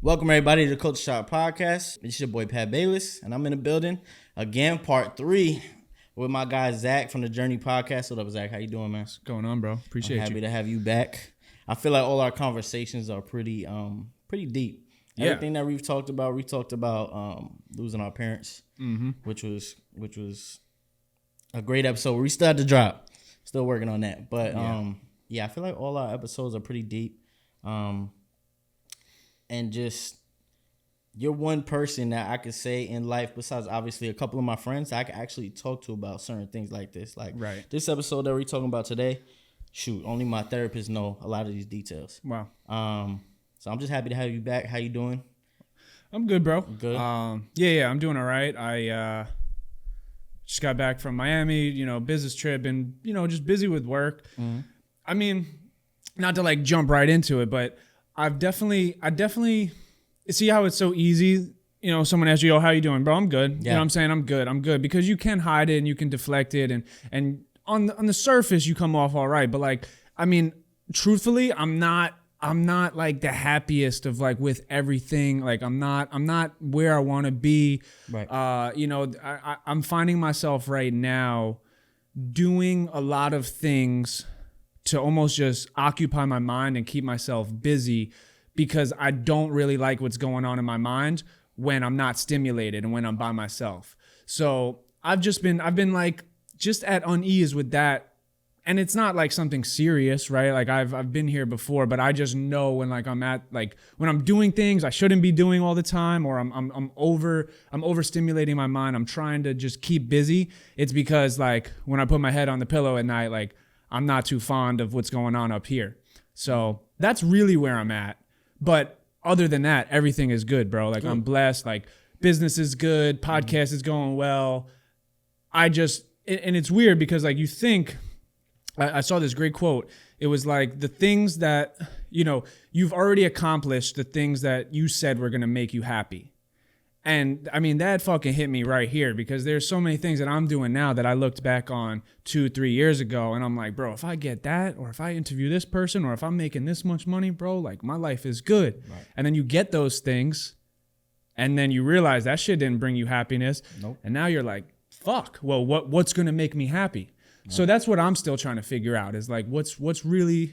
Welcome everybody to the Culture Shock Podcast. It's your boy Pat Bayless, and I'm in the building again, part 3, with my guy Zach from the Journey Podcast. What up, Zach? How you doing, man? What's going on, bro? Appreciate you. Happy to have you back. I feel like all our conversations are pretty deep. Yeah. Everything that we've talked about, losing our parents, which was a great episode. We still had to drop. Still working on that, but I feel like all our episodes are pretty deep. And just, you're one person that I could say in life, besides obviously a couple of my friends, I could actually talk to about certain things like this. Like This episode that we're talking about today, only my therapist know a lot of these details. Wow. So I'm just happy to have you back. How you doing? I'm good, bro. Good. Yeah, I'm doing all right. I just got back from Miami, business trip, and just busy with work. Mm-hmm. I mean, not to like jump right into it, but I definitely see how it's so easy. Someone asks you, "Oh, how you doing, bro?" I'm good. Yeah. You know what I'm saying? I'm good because you can hide it and you can deflect it, and on the surface you come off all right. But like, I mean, truthfully, I'm not like the happiest of like with everything. Like I'm not where I want to be. Right. I'm finding myself right now doing a lot of things to almost just occupy my mind and keep myself busy because I don't really like what's going on in my mind when I'm not stimulated and when I'm by myself. So I've been like just at unease with that. And it's not like something serious, right? Like I've been here before, but I just know when like when I'm doing things I shouldn't be doing all the time, or I'm overstimulating my mind. I'm trying to just keep busy. It's because like when I put my head on the pillow at night, like I'm not too fond of what's going on up here. So that's really where I'm at. But other than that, everything is good, bro. Like I'm blessed. Like business is good. Podcast is going well. And it's weird because like you think, I saw this great quote. It was like the things that, you've already accomplished the things that you said were going to make you happy. And I mean, that fucking hit me right here because there's so many things that I'm doing now that I looked back on 2-3 years ago. And I'm like, bro, if I get that, or if I interview this person, or if I'm making this much money, bro, like my life is good. Right. And then you get those things and then you realize that shit didn't bring you happiness. Nope. And now you're like, fuck, well, what's going to make me happy? Right. So that's what I'm still trying to figure out is like, what's really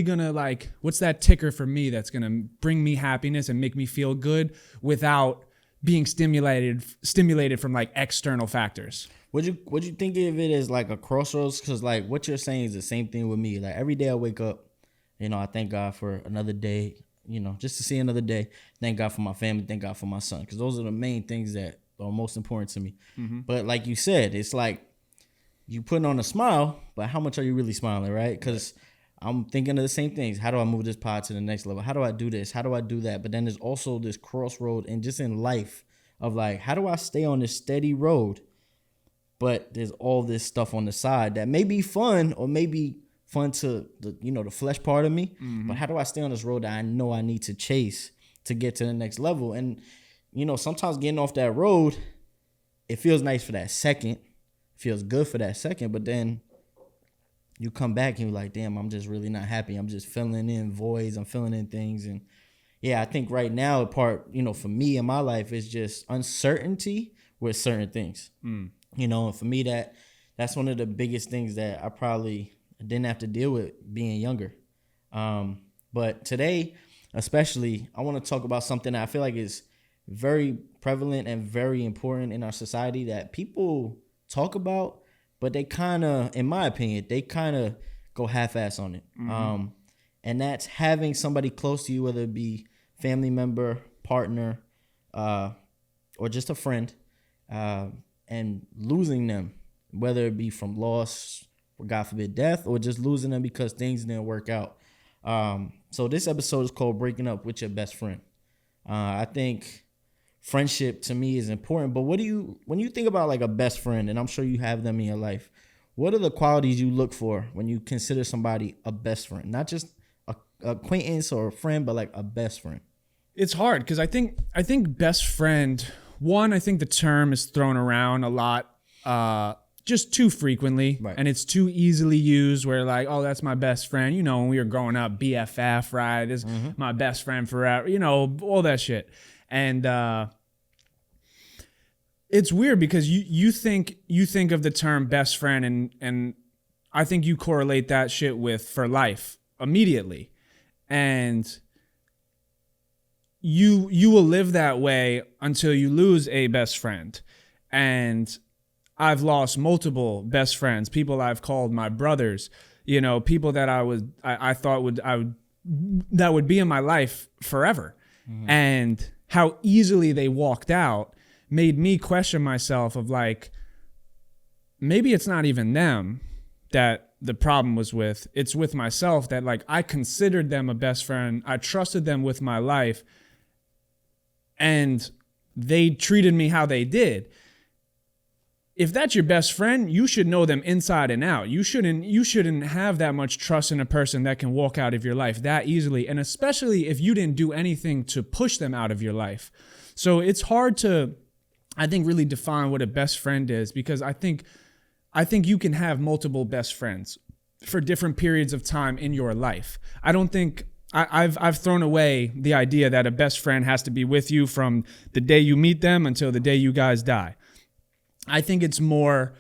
gonna like, what's that ticker for me that's going to bring me happiness and make me feel good without being stimulated from like external factors. Would you think of it as like a crossroads? Because like what you're saying is the same thing with me. Like every day I wake up, I thank God for another day, just to see another day. Thank God for my family. Thank God for my son. Because those are the main things that are most important to me. Mm-hmm. But like you said, it's like you putting on a smile, but how much are you really smiling, right? Because I'm thinking of the same things. How do I move this pod to the next level? How do I do this? How do I do that? But then there's also this crossroad and just in life of like, how do I stay on this steady road? But there's all this stuff on the side that may be fun or maybe fun to the flesh part of me. Mm-hmm. But how do I stay on this road that I know I need to chase to get to the next level? And, sometimes getting off that road, it feels nice for that second. It feels good for that second. But then you come back and you're like, damn, I'm just really not happy. I'm just filling in voids. I'm filling in things. And yeah, I think right now, for me in my life, is just uncertainty with certain things. And for me, that's one of the biggest things that I probably didn't have to deal with being younger. But today, especially, I want to talk about something that I feel like is very prevalent and very important in our society that people talk about, but they kind of, in my opinion, go half-ass on it. Mm-hmm. And that's having somebody close to you, whether it be family member, partner, or just a friend, and losing them, whether it be from loss, or God forbid death, or just losing them because things didn't work out. So this episode is called Breaking Up with Your Best Friend. I think friendship to me is important, but when you think about like a best friend, and I'm sure you have them in your life, what are the qualities you look for when you consider somebody a best friend? Not just a acquaintance or a friend, but like a best friend. It's hard because I think best friend, one, I think the term is thrown around a lot just too frequently, Right. and it's too easily used where like, oh, that's my best friend. You know, when we were growing up, BFF, right? This is my best friend forever, you know, all that shit. And it's weird because you think of the term best friend and I think you correlate that shit with for life immediately. And you will live that way until you lose a best friend. And I've lost multiple best friends, people I've called my brothers, you know, people that I thought that would be in my life forever. And how easily they walked out made me question myself of like, maybe it's not even them that the problem was with. It's with myself that like I considered them a best friend. I trusted them with my life and they treated me how they did. If that's your best friend, you should know them inside and out. You shouldn't have that much trust in a person that can walk out of your life that easily, and especially if you didn't do anything to push them out of your life. So it's hard to, I think, really define what a best friend is, because I think you can have multiple best friends for different periods of time in your life. I don't think I've thrown away the idea that a best friend has to be with you from the day you meet them until the day you guys die. I think it's more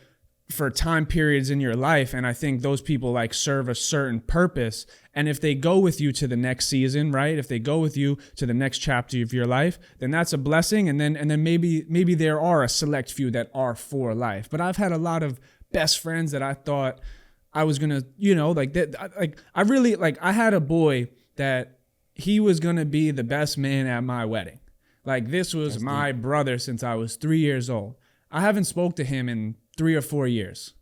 for time periods in your life, and I think those people like serve a certain purpose. And if they go with you to the next season, right? If they go with you to the next chapter of your life, then that's a blessing. And then maybe there are a select few that are for life. But I've had a lot of best friends that I thought I was gonna, you know, like that. Like I had a boy that he was gonna be the best man at my wedding. Like this was my brother since I was 3 years old. I haven't spoke to him in 3 or 4 years.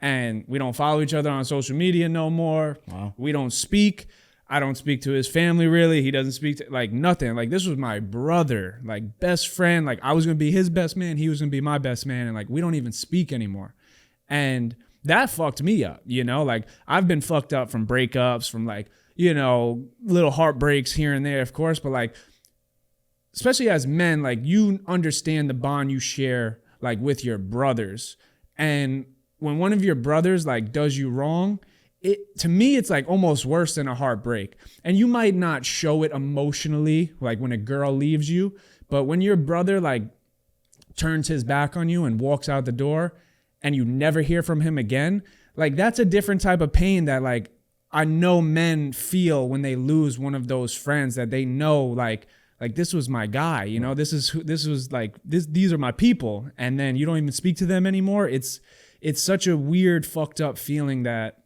And we don't follow each other on social media no more. Wow. We don't speak. I don't speak to his family really. He doesn't speak to like nothing. Like this was my brother, like best friend. Like I was going to be his best man. He was going to be my best man. And like we don't even speak anymore. And that fucked me up, you know? Like I've been fucked up from breakups, from like, you know, little heartbreaks here and there, of course. But like, especially as men, like you understand the bond you share like with your brothers. And when one of your brothers like does you wrong, to me it's like almost worse than a heartbreak. And you might not show it emotionally, like when a girl leaves you, but when your brother like turns his back on you and walks out the door and you never hear from him again, like that's a different type of pain that like I know men feel when they lose one of those friends that they know like this was my guy, you know, these are my people. And then you don't even speak to them anymore. It's such a weird, fucked up feeling that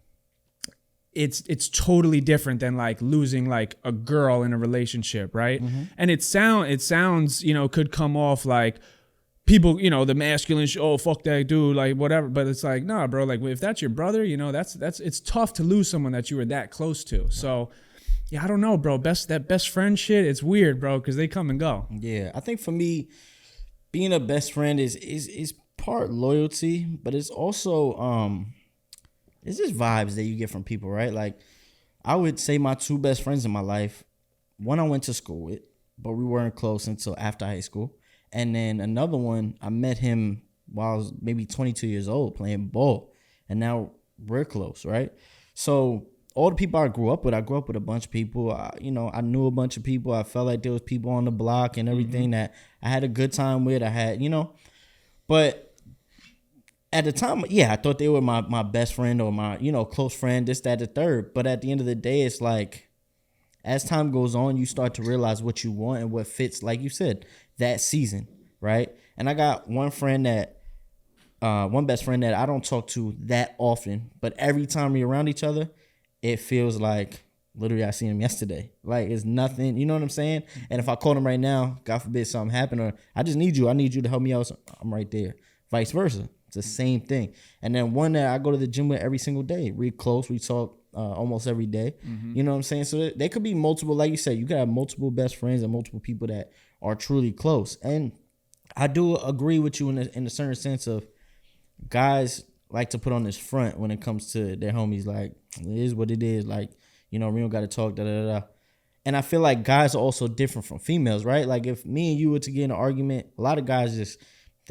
it's totally different than like losing like a girl in a relationship. Right. Mm-hmm. And it sounds, you know, could come off like people, you know, the masculine, oh, fuck that dude, like whatever. But it's like, nah, bro, like if that's your brother, you know, it's tough to lose someone that you were that close to. So yeah, I don't know, bro. That best friend shit, it's weird, bro, because they come and go. Yeah, I think for me, being a best friend is part loyalty, but it's also it's just vibes that you get from people, right? Like I would say my two best friends in my life, one I went to school with, but we weren't close until after high school. And then another one, I met him while I was maybe 22 years old playing ball, and now we're close, right? So all the people I grew up with a bunch of people. I knew a bunch of people. I felt like there was people on the block and everything that I had a good time with. I had, but at the time, yeah, I thought they were my best friend or my, close friend, this, that, the third. But at the end of the day, it's like, as time goes on, you start to realize what you want and what fits, like you said, that season, right? And I got one best friend that I don't talk to that often, but every time we're around each other, it feels like literally I seen him yesterday. Like it's nothing, you know what I'm saying? And if I call him right now, God forbid something happened, or I just need you, I need you to help me out, I'm right there. Vice versa. It's the same thing. And then one that I go to the gym with every single day. We're close. We talk almost every day. Mm-hmm. You know what I'm saying? So there could be multiple, like you said, you could have multiple best friends and multiple people that are truly close. And I do agree with you in a certain sense of guys like to put on this front when it comes to their homies. Like, it is what it is. Like, we don't got to talk, da-da-da-da. And I feel like guys are also different from females, right? Like, if me and you were to get in an argument, a lot of guys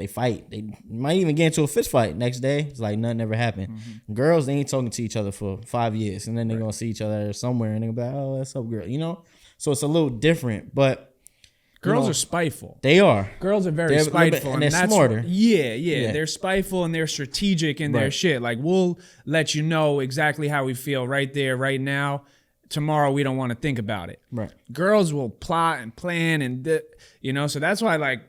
they fight. They might even get into a fist fight. Next day, it's like nothing ever happened. Girls, they ain't talking to each other for 5 years, and then they're gonna see each other somewhere, and they're gonna be like, "Oh, what's up, girl?" You know. So it's a little different, but Girls are spiteful. They are. Girls are very spiteful, and they're smarter. Yeah. They're spiteful and they're strategic in their shit. Like, we'll let you know exactly how we feel right there, right now. Tomorrow, we don't want to think about it. Right. Girls will plot and plan and, so that's why, like,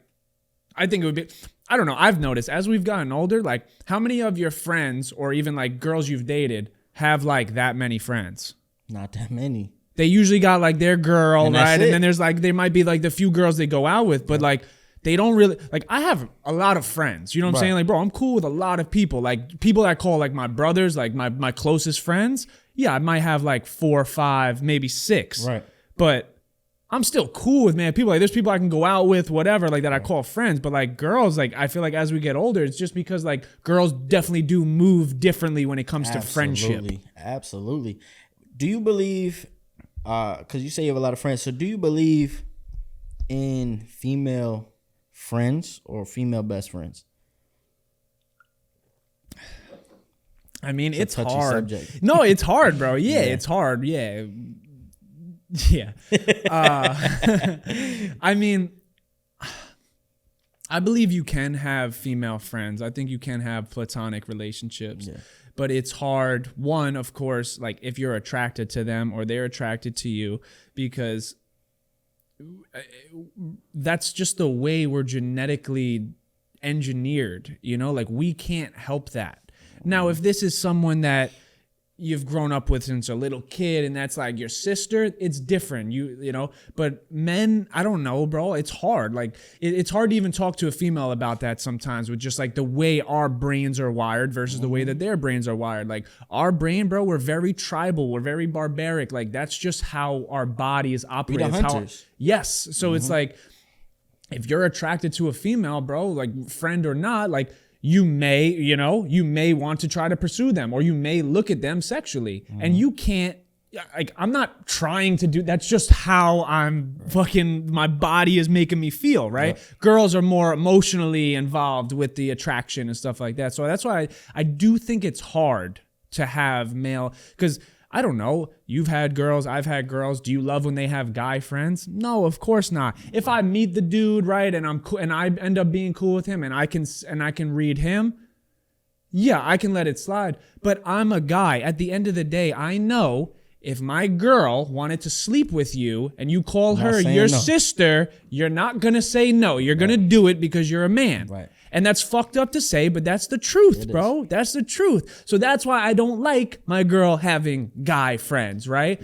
I think it would be, I don't know. I've noticed as we've gotten older, like, how many of your friends or even like girls you've dated have like that many friends? Not that many. They usually got like their girl, and right? And then there's like, there might be like the few girls they go out with, but like they don't really, like I have a lot of friends, you know what I'm saying? Like, bro, I'm cool with a lot of people, like people that I call like my brothers, like my closest friends. Yeah, I might have like 4 or 5, maybe 6. Right. But I'm still cool with, man, people like, there's people I can go out with, whatever, like that I call friends. But like girls, like I feel like as we get older, it's just because like girls definitely do move differently when it comes to friendship. Absolutely. Do you believe, because you say you have a lot of friends, so do you believe in female friends or female best friends? I mean, it's a touchy hard. Subject. No, it's hard, bro. Yeah, it's hard. Yeah. I mean, I believe you can have female friends. I think you can have platonic relationships. Yeah. But it's hard, one, of course, like if you're attracted to them or they're attracted to you, because that's just the way we're genetically engineered, like we can't help that. Now, if this is someone that you've grown up with since a little kid and that's like your sister, it's different, but men, I don't know, bro, it's hard. Like it's hard to even talk to a female about that sometimes, with just like the way our brains are wired versus the way that their brains are wired. Like our brain, bro, we're very tribal, we're very barbaric. Like that's just how our bodies operate. We're the hunters. Yes. So it's like, if you're attracted to a female, bro, like friend or not, like you may want to try to pursue them, or you may look at them sexually, and you can't, like, I'm not trying to do, that's just how I'm fucking, my body is making me feel, right? Yeah. Girls are more emotionally involved with the attraction and stuff like that. So that's why I do think it's hard to have male, because I don't know. You've had girls. I've had girls. Do you love when they have guy friends? No, of course not. If I meet the dude, right, and I'm cool, and I end up being cool with him, and I can read him, yeah, I can let it slide. But I'm a guy. At the end of the day, I know if my girl wanted to sleep with you and you call her your sister, you're not gonna say no. You're gonna do it because you're a man. Right. And that's fucked up to say, but that's the truth, bro. That's the truth. So that's why I don't like my girl having guy friends, right?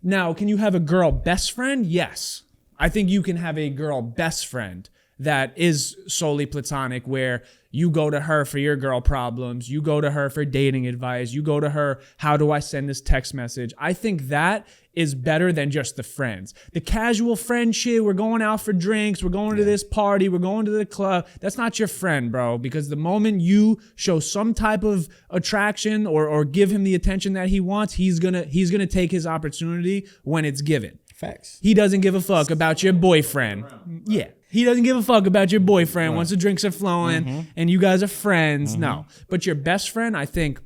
Now, can you have a girl best friend? Yes. I think you can have a girl best friend that is solely platonic, where you go to her for your girl problems, you go to her for dating advice, you go to her, how do I send this text message? I think that is better than just the friends. The casual friend shit, we're going out for drinks, we're going to this party, we're going to the club. That's not your friend, bro, because the moment you show some type of attraction or give him the attention that he wants, he's gonna take his opportunity when it's given. Facts. He doesn't give a fuck about your boyfriend. Yeah. He doesn't give a fuck about your boyfriend once the drinks are flowing and you guys are friends. No. But your best friend, I think,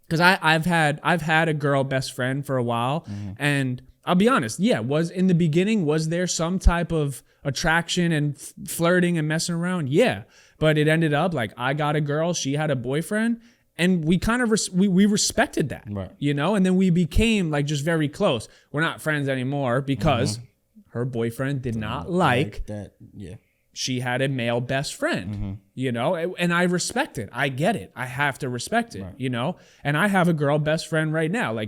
because I've had a girl best friend for a while, and I'll be honest, in the beginning, was there some type of attraction and flirting and messing around? Yeah. But it ended up like I got a girl, she had a boyfriend, and we kind of we respected that, right. And then we became like just very close. We're not friends anymore because her boyfriend did not like that. Yeah, she had a male best friend, and I respect it. I get it. I have to respect it, right. And I have a girl best friend right now,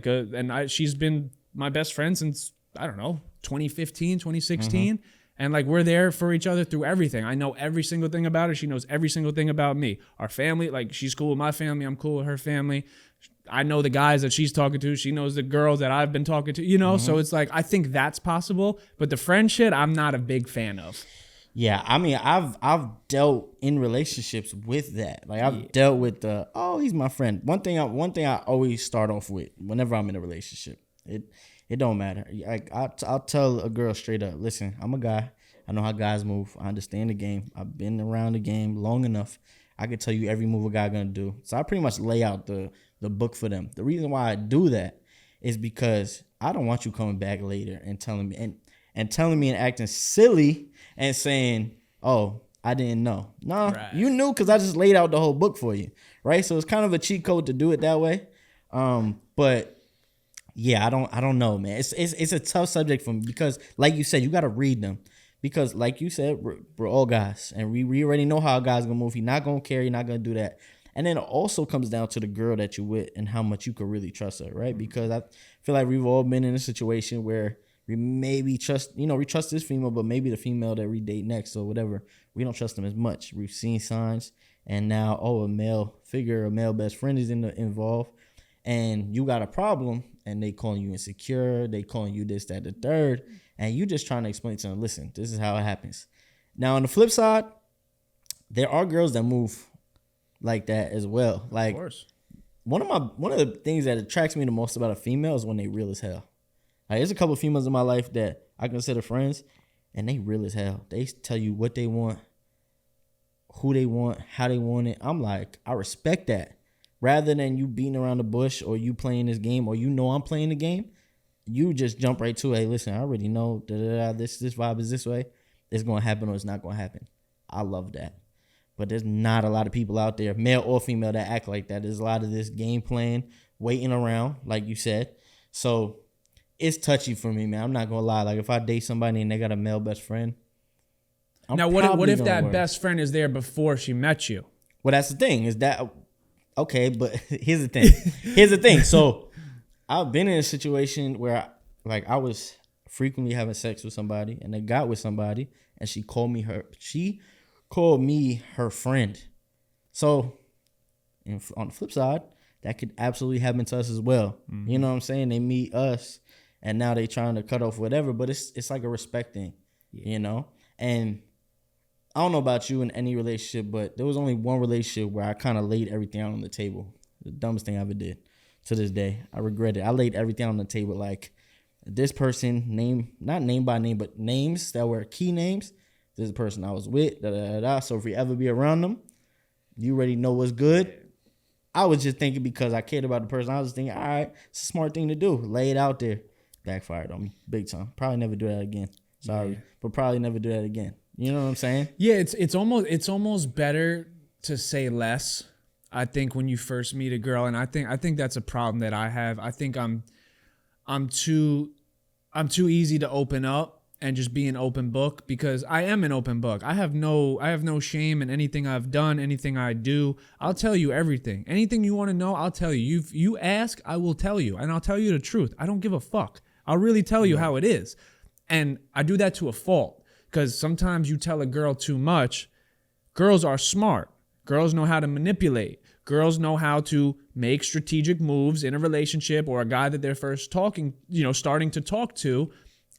she's been my best friend since, I don't know, 2015, 2016. And like we're there for each other through everything. I know every single thing about her. She knows every single thing about me. Our family, like she's cool with my family. I'm cool with her family. I know the guys that she's talking to. She knows the girls that I've been talking to, So it's like, I think that's possible. But the friend shit, I'm not a big fan of. Yeah, I mean, I've dealt in relationships with that. Like I've dealt with he's my friend. One thing I always start off with whenever I'm in a relationship, it don't matter. Like I'll tell a girl straight up, listen, I'm a guy. I know how guys move. I understand the game. I've been around the game long enough. I can tell you every move a guy gonna do. So I pretty much lay out the book for them. The reason why I do that is because I don't want you coming back later and telling me and acting silly and saying, "Oh, I didn't know." No, Right. You knew because I just laid out the whole book for you, right? So it's kind of a cheat code to do it that way. But yeah, I don't know, man. It's a tough subject for me because, like you said, you got to read them. Because, like you said, we're all guys, and we already know how a guy's gonna move. He's not gonna care. He's not gonna do that. And then it also comes down to the girl that you're with and how much you could really trust her, right? Because I feel like we've all been in a situation where we maybe trust, we trust this female, but maybe the female that we date next or whatever, we don't trust them as much. We've seen signs, and now, a male figure, a male best friend is involved, and you got a problem, and they calling you insecure, they calling you this, that, the third, and you just trying to explain to them, listen, this is how it happens. Now, on the flip side, there are girls that move like that as well. Like, Of course. one of the things that attracts me the most about a female is when they real as hell. Like, there's a couple of females in my life that I consider friends, and they real as hell. They tell you what they want, who they want, how they want it. I'm like, I respect that. Rather than you beating around the bush or you playing this game or I'm playing the game, you just jump right to, hey, listen, I already know this vibe is this way. It's going to happen or it's not going to happen. I love that. But there's not a lot of people out there, male or female, that act like that. There's a lot of this game playing, waiting around, like you said. So it's touchy for me, man. I'm not going to lie. Like, if I date somebody and they got a male best friend, Now, what if that best friend is there before she met you? Well, that's the thing. Is that okay? But here's the thing. So I've been in a situation where I was frequently having sex with somebody, and they got with somebody, and she called me her friend. So on the flip side, that could absolutely happen to us as well. Mm-hmm. You know what I'm saying? They meet us, and now they trying to cut off whatever. But it's like a respect thing, And I don't know about you in any relationship, but there was only one relationship where I kind of laid everything out on the table. The dumbest thing I ever did. To this day, I regret it. I laid everything on the table. Like, this person, not name by name, but names that were key names. This is the person I was with. So if we ever be around them, you already know what's good. I was just thinking because I cared about the person. I was thinking, all right, it's a smart thing to do. Lay it out there. Backfired on me big time. Probably never do that again. Sorry, but probably never do that again. You know what I'm saying? Yeah, it's almost better to say less. I think when you first meet a girl, and I think that's a problem that I have. I think I'm too easy to open up and just be an open book, because I am an open book. I have no shame in anything I've done, anything I do. I'll tell you everything. Anything you want to know, I'll tell you. You ask, I will tell you, and I'll tell you the truth. I don't give a fuck. I'll really tell you how it is. And I do that to a fault. Because sometimes you tell a girl too much. Girls are smart. Girls know how to manipulate. Girls know how to make strategic moves in a relationship or a guy that they're first starting to talk to,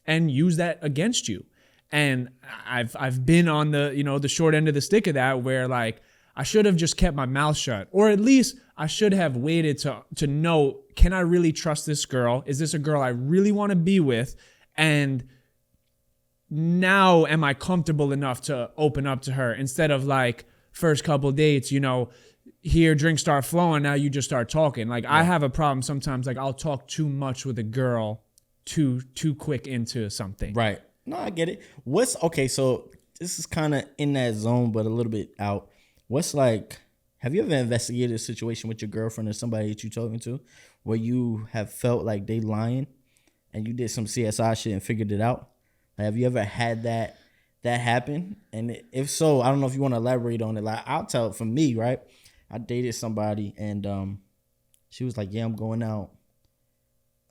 and use that against you. And I've been on the short end of the stick of that, where like I should have just kept my mouth shut, or at least I should have waited to know, can I really trust this girl? Is this a girl I really want to be with? And now am I comfortable enough to open up to her, instead of like first couple dates, here drinks start flowing, now you just start talking. Like, I have a problem sometimes, like I'll talk too much with a girl too quick into something. Right. No, I get it. So this is kind of in that zone, but a little bit out. Have you ever investigated a situation with your girlfriend or somebody that you're talking to where you have felt like they lying and you did some CSI shit and figured it out? Have you ever had that happen? And if so, I don't know if you want to elaborate on it. Like, I'll tell it from me, right? I dated somebody, and she was like, yeah, I'm going out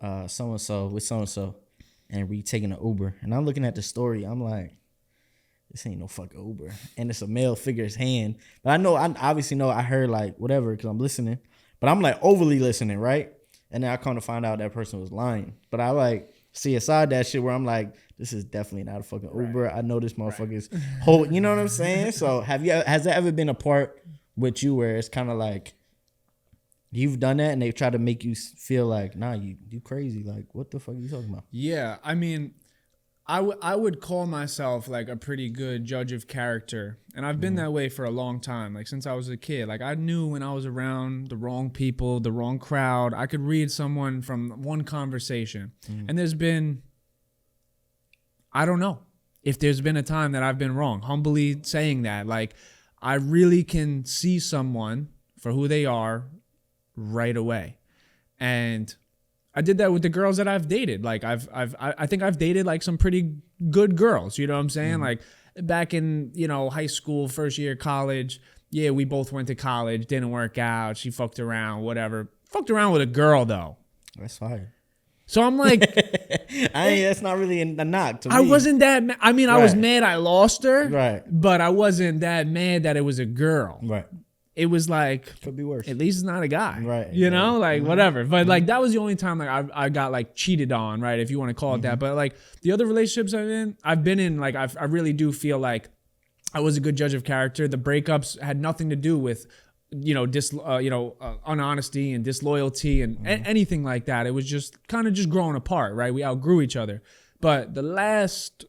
so-and-so with so-and-so, and we taking an Uber. And I'm looking at the story. I'm like, this ain't no fucking Uber. And it's a male figure's hand. But I obviously know I heard like whatever because I'm listening. But I'm like overly listening, right? And then I come to find out that person was lying. But I like see aside that shit where I'm like, this is definitely not a fucking Uber. Right. I know this motherfucker's whole, you know what I'm saying? So has there ever been a part with you where it's kind of like you've done that and they try to make you feel like, nah, you crazy. Like, what the fuck are you talking about? Yeah, I mean, I would call myself like a pretty good judge of character, and I've been that way for a long time, like since I was a kid. Like I knew when I was around the wrong people, the wrong crowd, I could read someone from one conversation. And there's been, I don't know if there's been a time that I've been wrong, humbly saying that. Like I really can see someone for who they are right away. And I did that with the girls that I've dated. Like I think I've dated like some pretty good girls. You know what I'm saying? Like back in, high school, first year of college. Yeah, we both went to college. Didn't work out. She fucked around, whatever. Fucked around with a girl though. That's fire. So I'm like, that's not really a knock to me. I wasn't that. I mean, I was mad I lost her. Right. But I wasn't that mad that it was a girl. Right. It was like, could be worse. At least it's not a guy, right? Whatever. But like that was the only time like I got like cheated on, right? If you want to call it that. But like the other relationships I've been in, like I really do feel like I was a good judge of character. The breakups had nothing to do with unhonesty and disloyalty and anything like that. It was just kind of just growing apart, right? We outgrew each other. But the last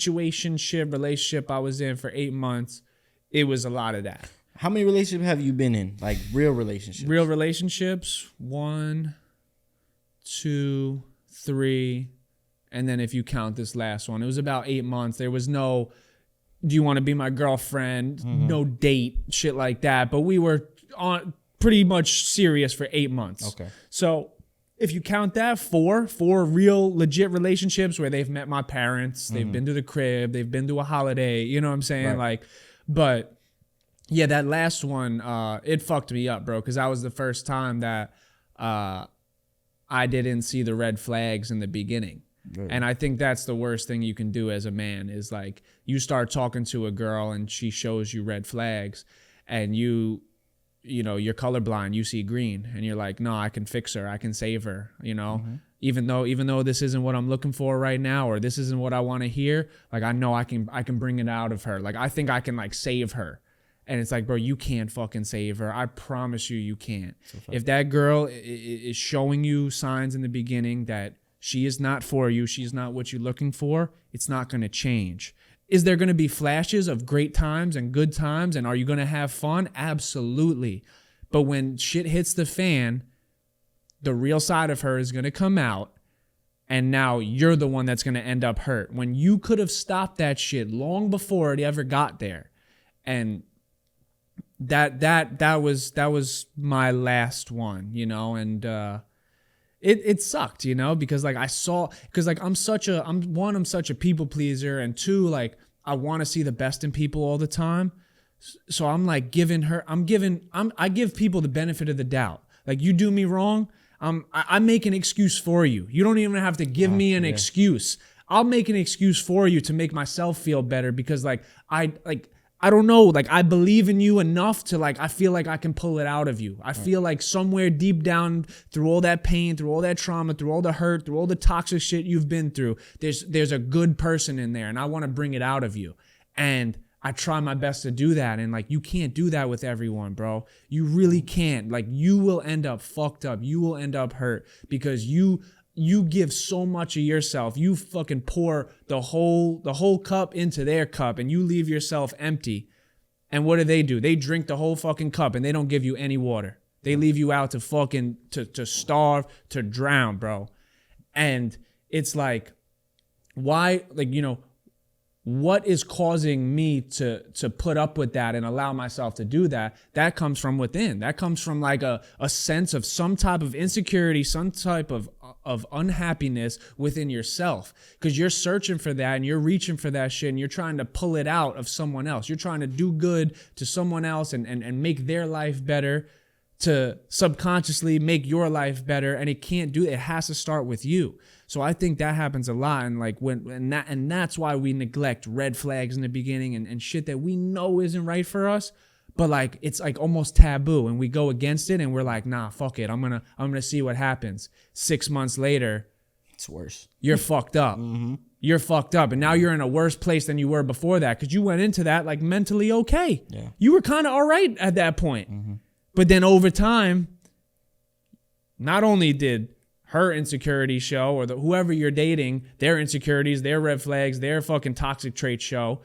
relationship I was in for 8 months, it was a lot of that. How many relationships have you been in? Like real relationships? Real relationships, 1, 2, 3, and then if you count this last one, it was about 8 months. There was no, do you want to be my girlfriend? No date, shit like that. But we were on pretty much serious for 8 months. Okay. So if you count that, four real legit relationships where they've met my parents, they've been to the crib, they've been to a holiday, you know what I'm saying? Right. Like, but yeah, that last one, it fucked me up, bro, because that was the first time that I didn't see the red flags in the beginning. Right. And I think that's the worst thing you can do as a man is like you start talking to a girl and she shows you red flags and you're colorblind, you see green and you're like, no, I can fix her. I can save her, even though this isn't what I'm looking for right now, or this isn't what I want to hear. Like, I know I can bring it out of her. Like, I think I can like save her. And it's like, bro, you can't fucking save her. I promise you can't. If that girl is showing you signs in the beginning that she is not for you, she's not what you're looking for, it's not going to change. Is there going to be flashes of great times and good times? And are you going to have fun? Absolutely. But when shit hits the fan, the real side of her is going to come out. And now you're the one that's going to end up hurt. When you could have stopped that shit long before it ever got there. And that was my last one, and it sucked, because like I'm such a people pleaser, and two, like I want to see the best in people all the time. So I'm like I give people the benefit of the doubt. Like, you do me wrong, I make an excuse for you. You don't even have to give me an excuse. I'll make an excuse for you to make myself feel better, because I don't know, like I believe in you enough to like, I feel like I can pull it out of you. I feel like somewhere deep down through all that pain, through all that trauma, through all the hurt, through all the toxic shit you've been through, there's a good person in there and I want to bring it out of you. And I try my best to do that. And like, you can't do that with everyone, bro. You really can't. Like, you will end up fucked up. You will end up hurt because you give so much of yourself. You fucking pour the whole cup into their cup and you leave yourself empty. And what do? They drink the whole fucking cup and they don't give you any water. They leave you out to fucking to starve, to drown, bro. And it's like, why, like, what is causing me to put up with that and allow myself to do that? That comes from within. That comes from like a sense of some type of insecurity, some type of unhappiness within yourself, because you're searching for that and you're reaching for that shit and you're trying to pull it out of someone else. You're trying to do good to someone else and make their life better, to subconsciously make your life better, and it can't do it. It has to start with you. So I think that happens a lot, and like that's why we neglect red flags in the beginning and shit that we know isn't right for us, but like it's like almost taboo, and we go against it, and we're like, nah, fuck it, I'm gonna see what happens. 6 months later, it's worse. You're fucked up. Mm-hmm. You're fucked up, and now you're in a worse place than you were before that, because you went into that like mentally okay. Yeah, you were kind of all right at that point. Mm-hmm. But then over time, not only did her insecurity show, or whoever you're dating, their insecurities, their red flags, their fucking toxic trait show.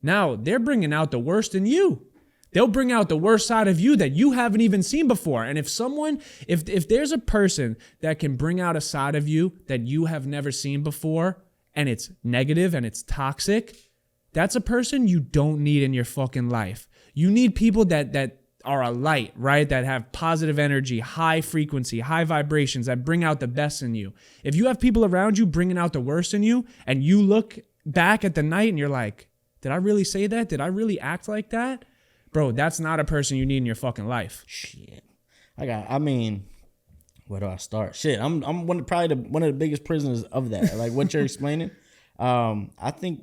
Now they're bringing out the worst in you. They'll bring out the worst side of you that you haven't even seen before. And if there's a person that can bring out a side of you that you have never seen before, and it's negative and it's toxic, that's a person you don't need in your fucking life. You need people that are a light, right? That have positive energy, high frequency, high vibrations, that bring out the best in you. If you have people around you bringing out the worst in you, and you look back at the night and you're like, did I really say that? Did I really act like that? Bro, that's not a person you need in your fucking life. Shit. I mean, where do I start? Shit, I'm probably one of the biggest prisoners of that. Like what you're explaining. I think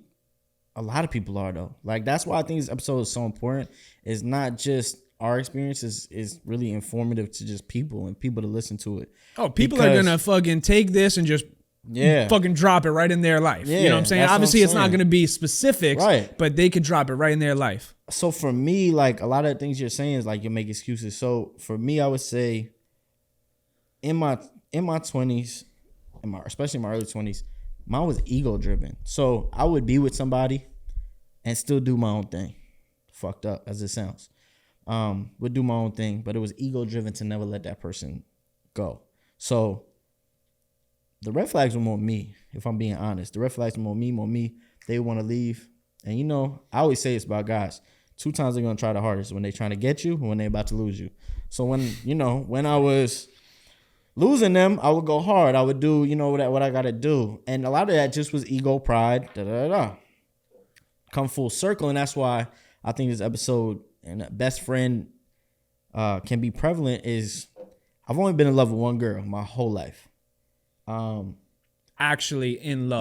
a lot of people are though. Like that's why I think this episode is so important. It's not just our experiences, is really informative to just people and people to listen to it. Oh, people are gonna fucking take this and just fucking drop it right in their life. You know what I'm saying? Obviously, it's not gonna be specifics, right? But they could drop it right in their life. So for me, like a lot of the things you're saying is like you make excuses. So for me, I would say in my 20s, especially in my early 20s, mine was ego driven. So I would be with somebody and still do my own thing. Fucked up as it sounds. Would do my own thing, but it was ego driven to never let that person go. So the red flags were more me, if I'm being honest. The red flags were more me. They want to leave. And you know, I always say it's about guys. 2 times they're going to try the hardest, when they're trying to get you and when they're about to lose you. So when I was losing them, I would go hard. I would do, what I got to do. And a lot of that just was ego, pride, come full circle. And that's why I think this episode and best friend can be prevalent is I've only been in love with one girl my whole life. Actually in love.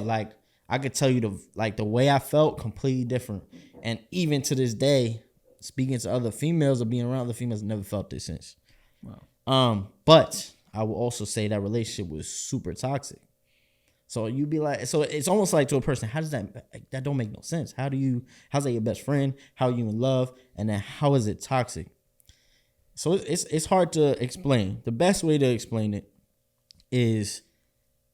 Like I could tell you the way I felt completely different. And even to this day, speaking to other females or being around other females, never felt this since. Wow. But I will also say that relationship was super toxic. So you'd be like, so it's almost like to a person, how does that don't make no sense? How's that your best friend? How are you in love? And then how is it toxic? So it's hard to explain. The best way to explain it is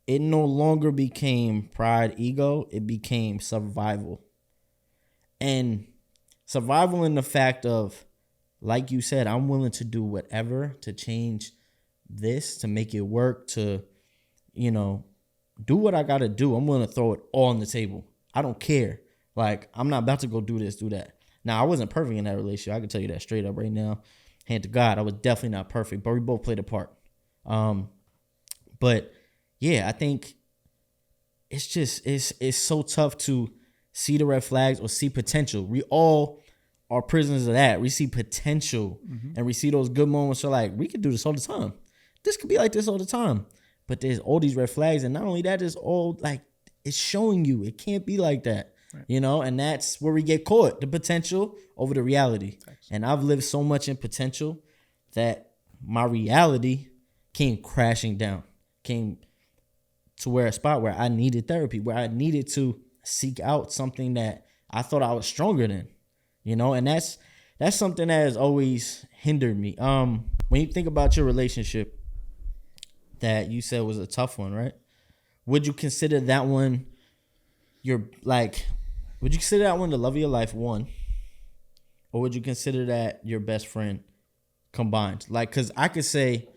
it no longer became pride, ego. It became survival. And survival in the fact of, like you said, I'm willing to do whatever to change this, to make it work, to, do what I got to do. I'm willing to throw it all on the table. I don't care. Like, I'm not about to go do this, do that. Now, I wasn't perfect in that relationship. I can tell you that straight up right now. Hand to God, I was definitely not perfect, but we both played a part. But yeah, I think it's so tough to see the red flags or see potential. We all are prisoners of that. We see potential and we see those good moments. So like, we could do this all the time. This could be like this all the time. But there's all these red flags. And not only that, it's all like, it's showing you it can't be like that. Right. And that's where we get caught, the potential over the reality. Thanks. And I've lived so much in potential that my reality came crashing down, came to a spot where I needed therapy, where I needed to seek out something that I thought I was stronger than, and that's something that has always hindered me. When you think about your relationship that you said was a tough one, right? Would you consider that one would you consider that one the love of your life, one? Or would you consider that your best friend combined? Like, because I could say,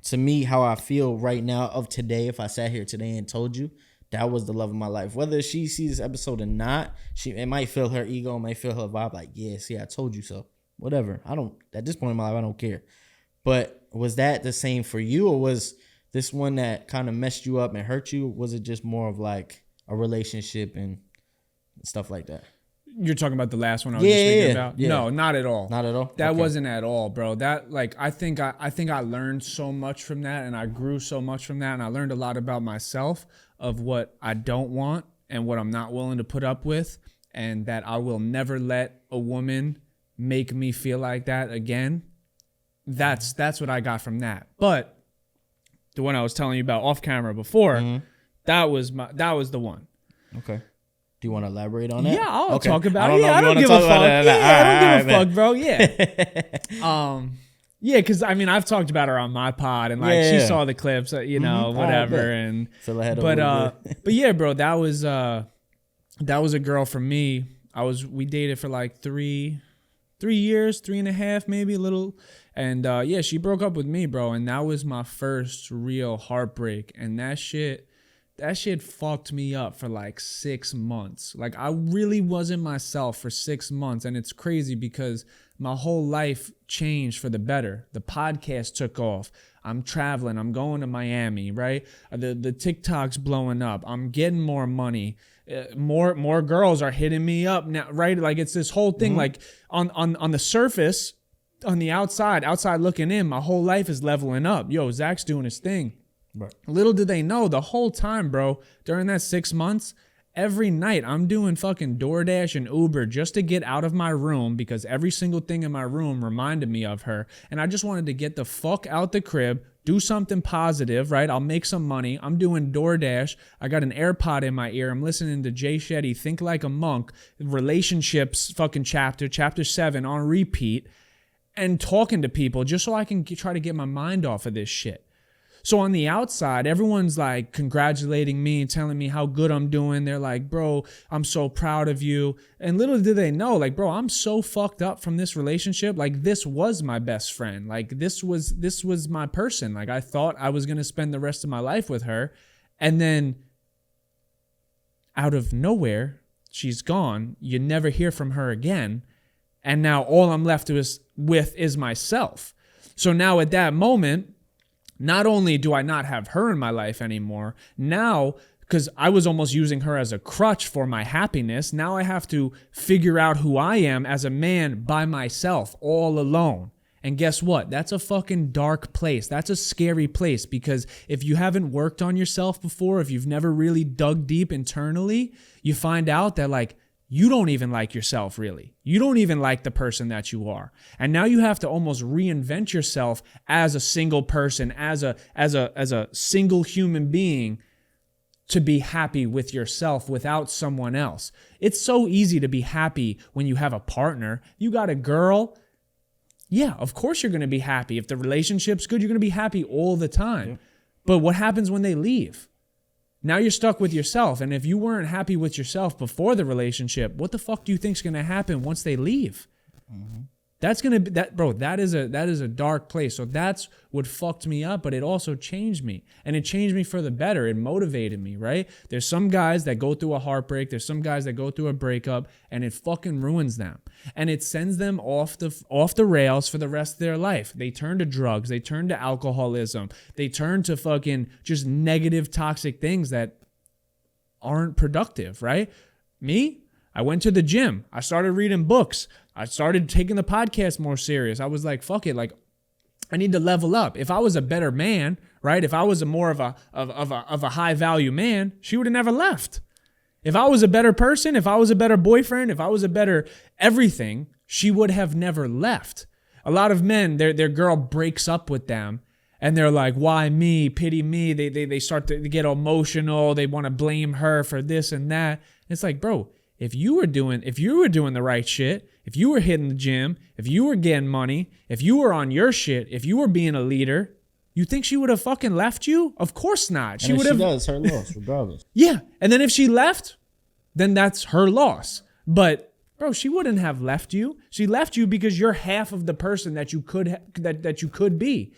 to me, how I feel right now of today, if I sat here today and told you that was the love of my life, whether she sees this episode or not, it might feel her ego, might feel her vibe, like, yeah, see, I told you so. Whatever. At this point in my life, I don't care. But was that the same for you, or was this one that kind of messed you up and hurt you? Was it just more of like a relationship and stuff like that? You're talking about the last one I was just thinking about? Yeah. No, not at all. Not at all? That wasn't at all, bro. That, like, I think I learned so much from that, and I grew so much from that, and I learned a lot about myself, of what I don't want and what I'm not willing to put up with, and that I will never let a woman make me feel like that again. That's what I got from that. But the one I was telling you about off camera before, that was the one. Okay. Do you want to elaborate on that? Yeah, I'll talk about it. I don't give a fuck. I don't give a fuck, bro. Yeah. Yeah, because I mean, I've talked about her on my pod, and like she Yeah. saw the clips, you know, I whatever. bet. And Fill her head up but a little bit. but yeah, bro, that was a girl for me. We dated for like 3 years, 3.5, maybe a little. And yeah, she broke up with me, bro, and that was my first real heartbreak. And that shit fucked me up for like 6 months. Like I really wasn't myself for 6 months. And it's crazy because my whole life changed for the better. The podcast took off. I'm traveling. I'm going to Miami, right? The TikTok's blowing up. I'm getting more money. More girls are hitting me up now, right? Like it's this whole thing. Like on the surface, on the outside looking in, my whole life is leveling up. Yo, Zach's doing his thing. Right. Little did they know, the whole time, bro, during that 6 months, every night I'm doing fucking DoorDash and Uber just to get out of my room because every single thing in my room reminded me of her. And I just wanted to get the fuck out the crib, do something positive, right? I'll make some money. I'm doing DoorDash. I got an AirPod in my ear. I'm listening to Jay Shetty, Think Like a Monk, relationships fucking chapter 7 on repeat, and talking to people just so I can try to get my mind off of this shit. So on the outside, everyone's like congratulating me and telling me how good I'm doing. They're like, bro, I'm so proud of you. And little did they know, like, bro, I'm so fucked up from this relationship. Like, this was my best friend. Like, this was my person. Like, I thought I was going to spend the rest of my life with her. And then out of nowhere, she's gone. You never hear from her again. And now all I'm left with is myself. So now at that moment, not only do I not have her in my life anymore, now, because I was almost using her as a crutch for my happiness, now I have to figure out who I am as a man by myself, all alone. And guess what? That's a fucking dark place. That's a scary place because if you haven't worked on yourself before, if you've never really dug deep internally, you find out that like, you don't even like yourself, really. You don't even like the person that you are. And now you have to almost reinvent yourself as a single person, as a single human being to be happy with yourself without someone else. It's so easy to be happy when you have a partner. You got a girl. Yeah, of course you're going to be happy. If the relationship's good, you're going to be happy all the time. Yeah. But what happens when they leave? Now you're stuck with yourself. And if you weren't happy with yourself before the relationship, what the fuck do you think's going to happen once they leave? Mm-hmm. That's going to be that, bro. That is a dark place. So that's what fucked me up, but it also changed me, and it changed me for the better. It motivated me, right? There's some guys that go through a heartbreak. There's some guys that go through a breakup, and it fucking ruins them, and it sends them off the rails for the rest of their life. They turn to drugs. They turn to alcoholism. They turn to fucking just negative, toxic things that aren't productive, right? Me, I went to the gym. I started reading books. I started taking the podcast more serious. I was like, fuck it. Like, I need to level up. If I was a better man, right? If I was more of a high value man, she would have never left. If I was a better person, if I was a better boyfriend, if I was a better everything, she would have never left. A lot of men, their girl breaks up with them and they're like, why me? Pity me. They start to get emotional. They want to blame her for this and that. It's like, bro, if you were doing the right shit, if you were hitting the gym, if you were getting money, if you were on your shit, if you were being a leader, you think she would have fucking left you? Of course not. She would have. She does, her loss, regardless. Yeah, and then if she left, then that's her loss. But bro, she wouldn't have left you. She left you because you're half of the person that you could be.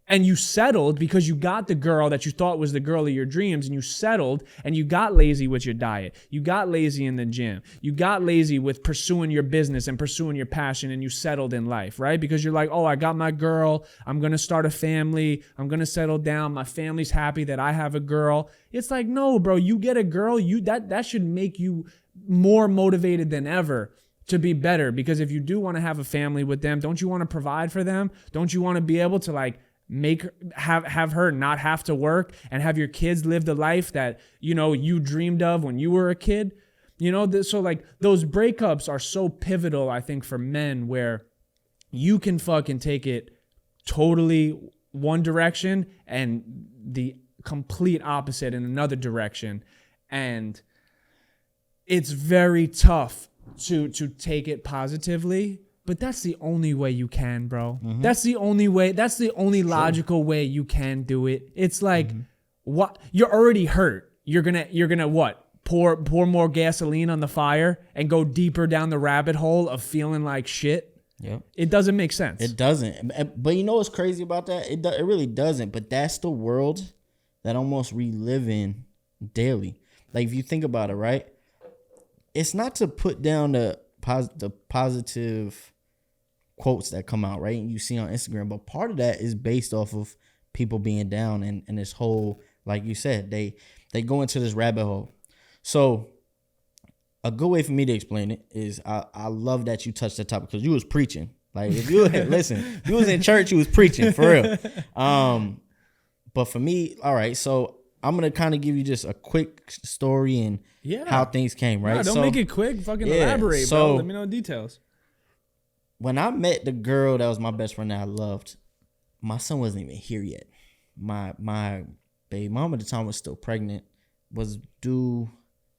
And you settled because you got the girl that you thought was the girl of your dreams, and you settled and you got lazy with your diet. You got lazy in the gym. You got lazy with pursuing your business and pursuing your passion, and you settled in life, right? Because you're like, oh, I got my girl. I'm going to start a family. I'm going to settle down. My family's happy that I have a girl. It's like, no, bro, you get a girl, that should make you more motivated than ever to be better. Because if you do want to have a family with them, don't you want to provide for them? Don't you want to be able to like have her not have to work and have your kids live the life that, you know, you dreamed of when you were a kid? You know, so like those breakups are so pivotal, I think, for men, where you can fucking take it totally one direction and the complete opposite in another direction. And it's very tough to take it positively. But that's the only way you can, bro. That's the only way. That's the only logical way you can do it. It's like, what? You're already hurt. You're gonna what? Pour more gasoline on the fire and go deeper down the rabbit hole of feeling like shit. Yep. It doesn't make sense. It doesn't. But you know what's crazy about that? It really doesn't. But that's the world that almost we live in daily. Like if you think about it, right? It's not to put down the positive quotes that come out, right? And you see on Instagram, but part of that is based off of people being down and this whole, like you said, they go into this rabbit hole. So a good way for me to explain it is I love that you touched the topic because you was preaching. Like if you listen, if you was in church, you was preaching for real. But for me, all right, so I'm gonna kind of give you just a quick story and how things came, right? Don't make it quick. Fucking elaborate, bro. Let me know details. When I met the girl that was my best friend that I loved, my son wasn't even here yet. My baby mom at the time was still pregnant, was due,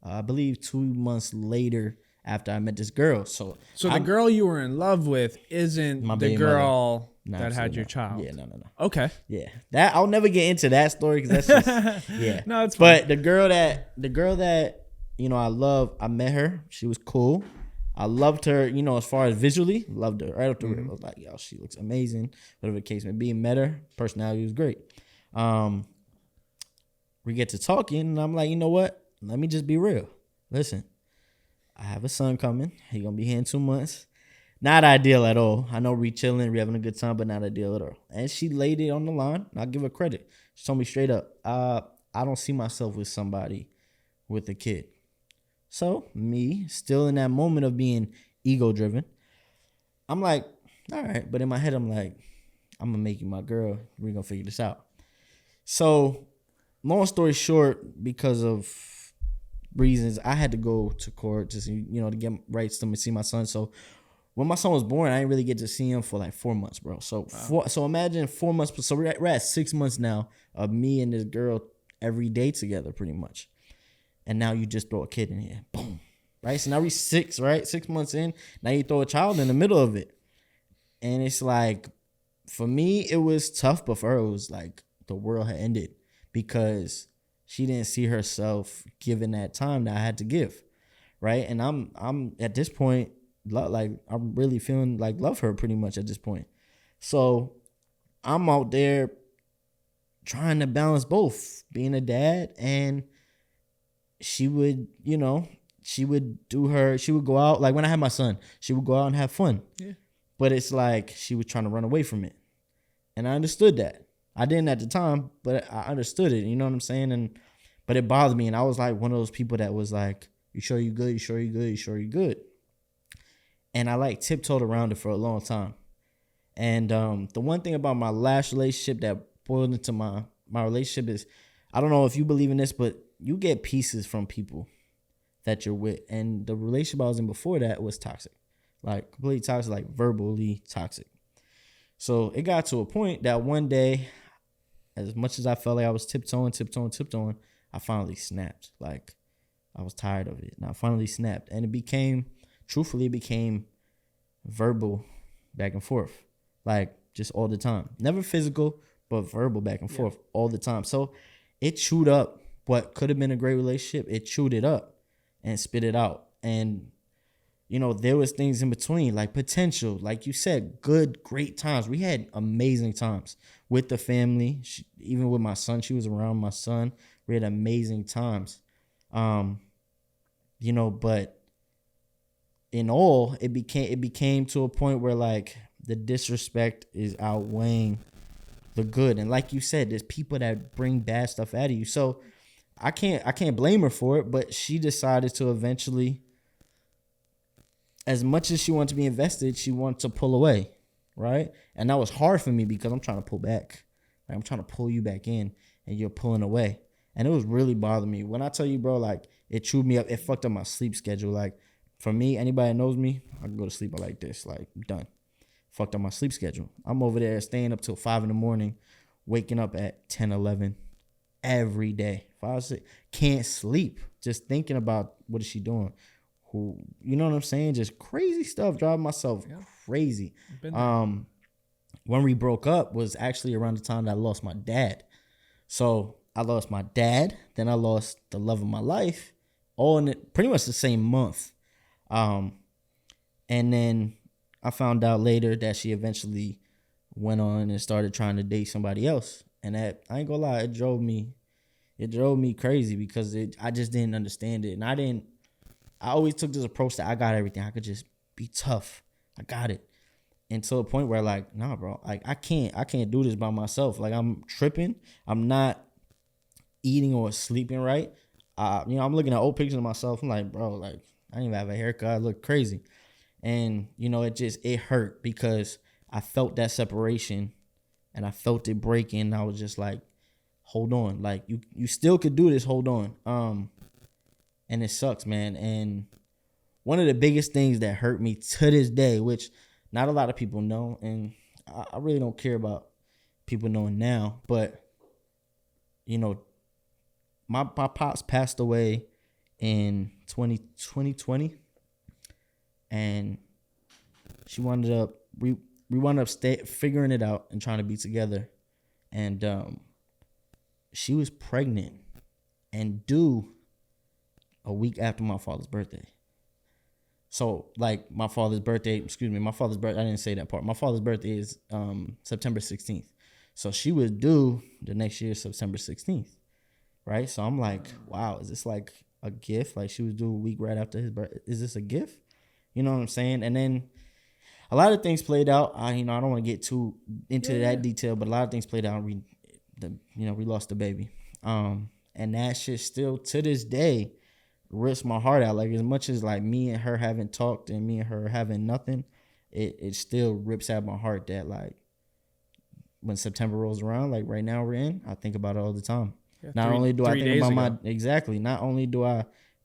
I believe, 2 months later after I met this girl. So the girl you were in love with isn't the girl that had your child. Yeah, no. Okay. Yeah, that I'll never get into that story because that's just yeah. No, it's fine. But the girl that I love, I met her. She was cool. I loved her, as far as visually, loved her right up the rip. I was like, yo, she looks amazing. Whatever the case may be, met her. Personality was great. We get to talking, and I'm like, you know what? Let me just be real. Listen, I have a son coming. He's going to be here in 2 months. Not ideal at all. I know we chilling, we having a good time, but not ideal at all. And she laid it on the line, and I'll give her credit. She told me straight up, I don't see myself with somebody with a kid. So, me, still in that moment of being ego-driven, I'm like, all right. But in my head, I'm like, I'm going to make you my girl. We're going to figure this out. So, long story short, because of reasons, I had to go to court to see, to get rights to see my son. So, when my son was born, I didn't really get to see him for like 4 months, bro. So, so imagine 4 months. So, we're at 6 months now of me and this girl every day together, pretty much. And now you just throw a kid in here. Boom. Right? So now we 6, right? 6 months in. Now you throw a child in the middle of it. And it's like, for me, it was tough. But for her, it was like the world had ended. Because she didn't see herself given that time that I had to give. Right? And I'm at this point, like, I'm really feeling like love her pretty much at this point. So I'm out there trying to balance both. Being a dad and she would, she would go out. Like when I had my son, she would go out and have fun. Yeah. But it's like she was trying to run away from it. And I understood that. I didn't at the time, but I understood it. You know what I'm saying? But it bothered me. And I was like one of those people that was like, you sure you good? You sure you good? You sure you good? And I like tiptoed around it for a long time. And the one thing about my last relationship that boiled into my relationship is, I don't know if you believe in this, but you get pieces from people that you're with. And the relationship I was in before that was toxic. Like completely toxic, like verbally toxic. So it got to a point that one day, as much as I felt like I was tiptoeing, I finally snapped. Like I was tired of it. And I finally snapped. And it became verbal back and forth. Like just all the time. Never physical, but verbal back and forth all the time. So it chewed up what could have been a great relationship. It chewed it up and spit it out. And, there was things in between, like potential, like you said, great times. We had amazing times with the family. Even with my son, she was around my son. We had amazing times. But in all, it became to a point where like the disrespect is outweighing the good. And like you said, there's people that bring bad stuff out of you. So I can't blame her for it, but she decided to eventually, as much as she wanted to be invested, she wanted to pull away, right? And that was hard for me because I'm trying to pull back. Like I'm trying to pull you back in and you're pulling away. And it was really bothering me. When I tell you, bro, like it chewed me up. It fucked up my sleep schedule. Like for me, anybody that knows me, I can go to sleep like this, like done. Fucked up my sleep schedule. I'm over there staying up till 5 a.m, waking up at 10, 11 every day. 5, 6, can't sleep. Just thinking about what is she doing? who, you know what I'm saying? Just crazy stuff, driving myself crazy. When we broke up was actually around the time that I lost my dad. So I lost my dad, then I lost the love of my life, all in pretty much the same month. And then I found out later that she eventually went on and started trying to date somebody else. And that, I ain't gonna lie, it drove me crazy because I just didn't understand it. And I always took this approach that I got everything. I could just be tough. I got it. And to a point where like, nah, bro, like I can't do this by myself. Like I'm tripping. I'm not eating or sleeping right. I'm looking at old pictures of myself. I'm like, bro, like I didn't even have a haircut. I look crazy. And it hurt because I felt that separation and I felt it breaking. I was just like, hold on. Like you still could do this. Hold on. And it sucks, man. And one of the biggest things that hurt me to this day, which not a lot of people know, and I really don't care about people knowing now, but, my pops passed away in 2020, and we wound up figuring it out and trying to be together, and she was pregnant and due a week after my father's birthday. So, like, my father's birthday, I didn't say that part. My father's birthday is September 16th. So she was due the next year, September 16th, right? So I'm like, wow, is this like a gift? Like, she was due a week right after his birthday. Is this a gift? You know what I'm saying? And then a lot of things played out. I don't want to get too into that detail, but a lot of things played out. We lost the baby. And that shit still, to this day, rips my heart out. Like, as much as like me and her haven't talked and me and her having nothing, it still rips out my heart that like when September rolls around, like right now we're in, I think about it all the time. Yeah, not only do I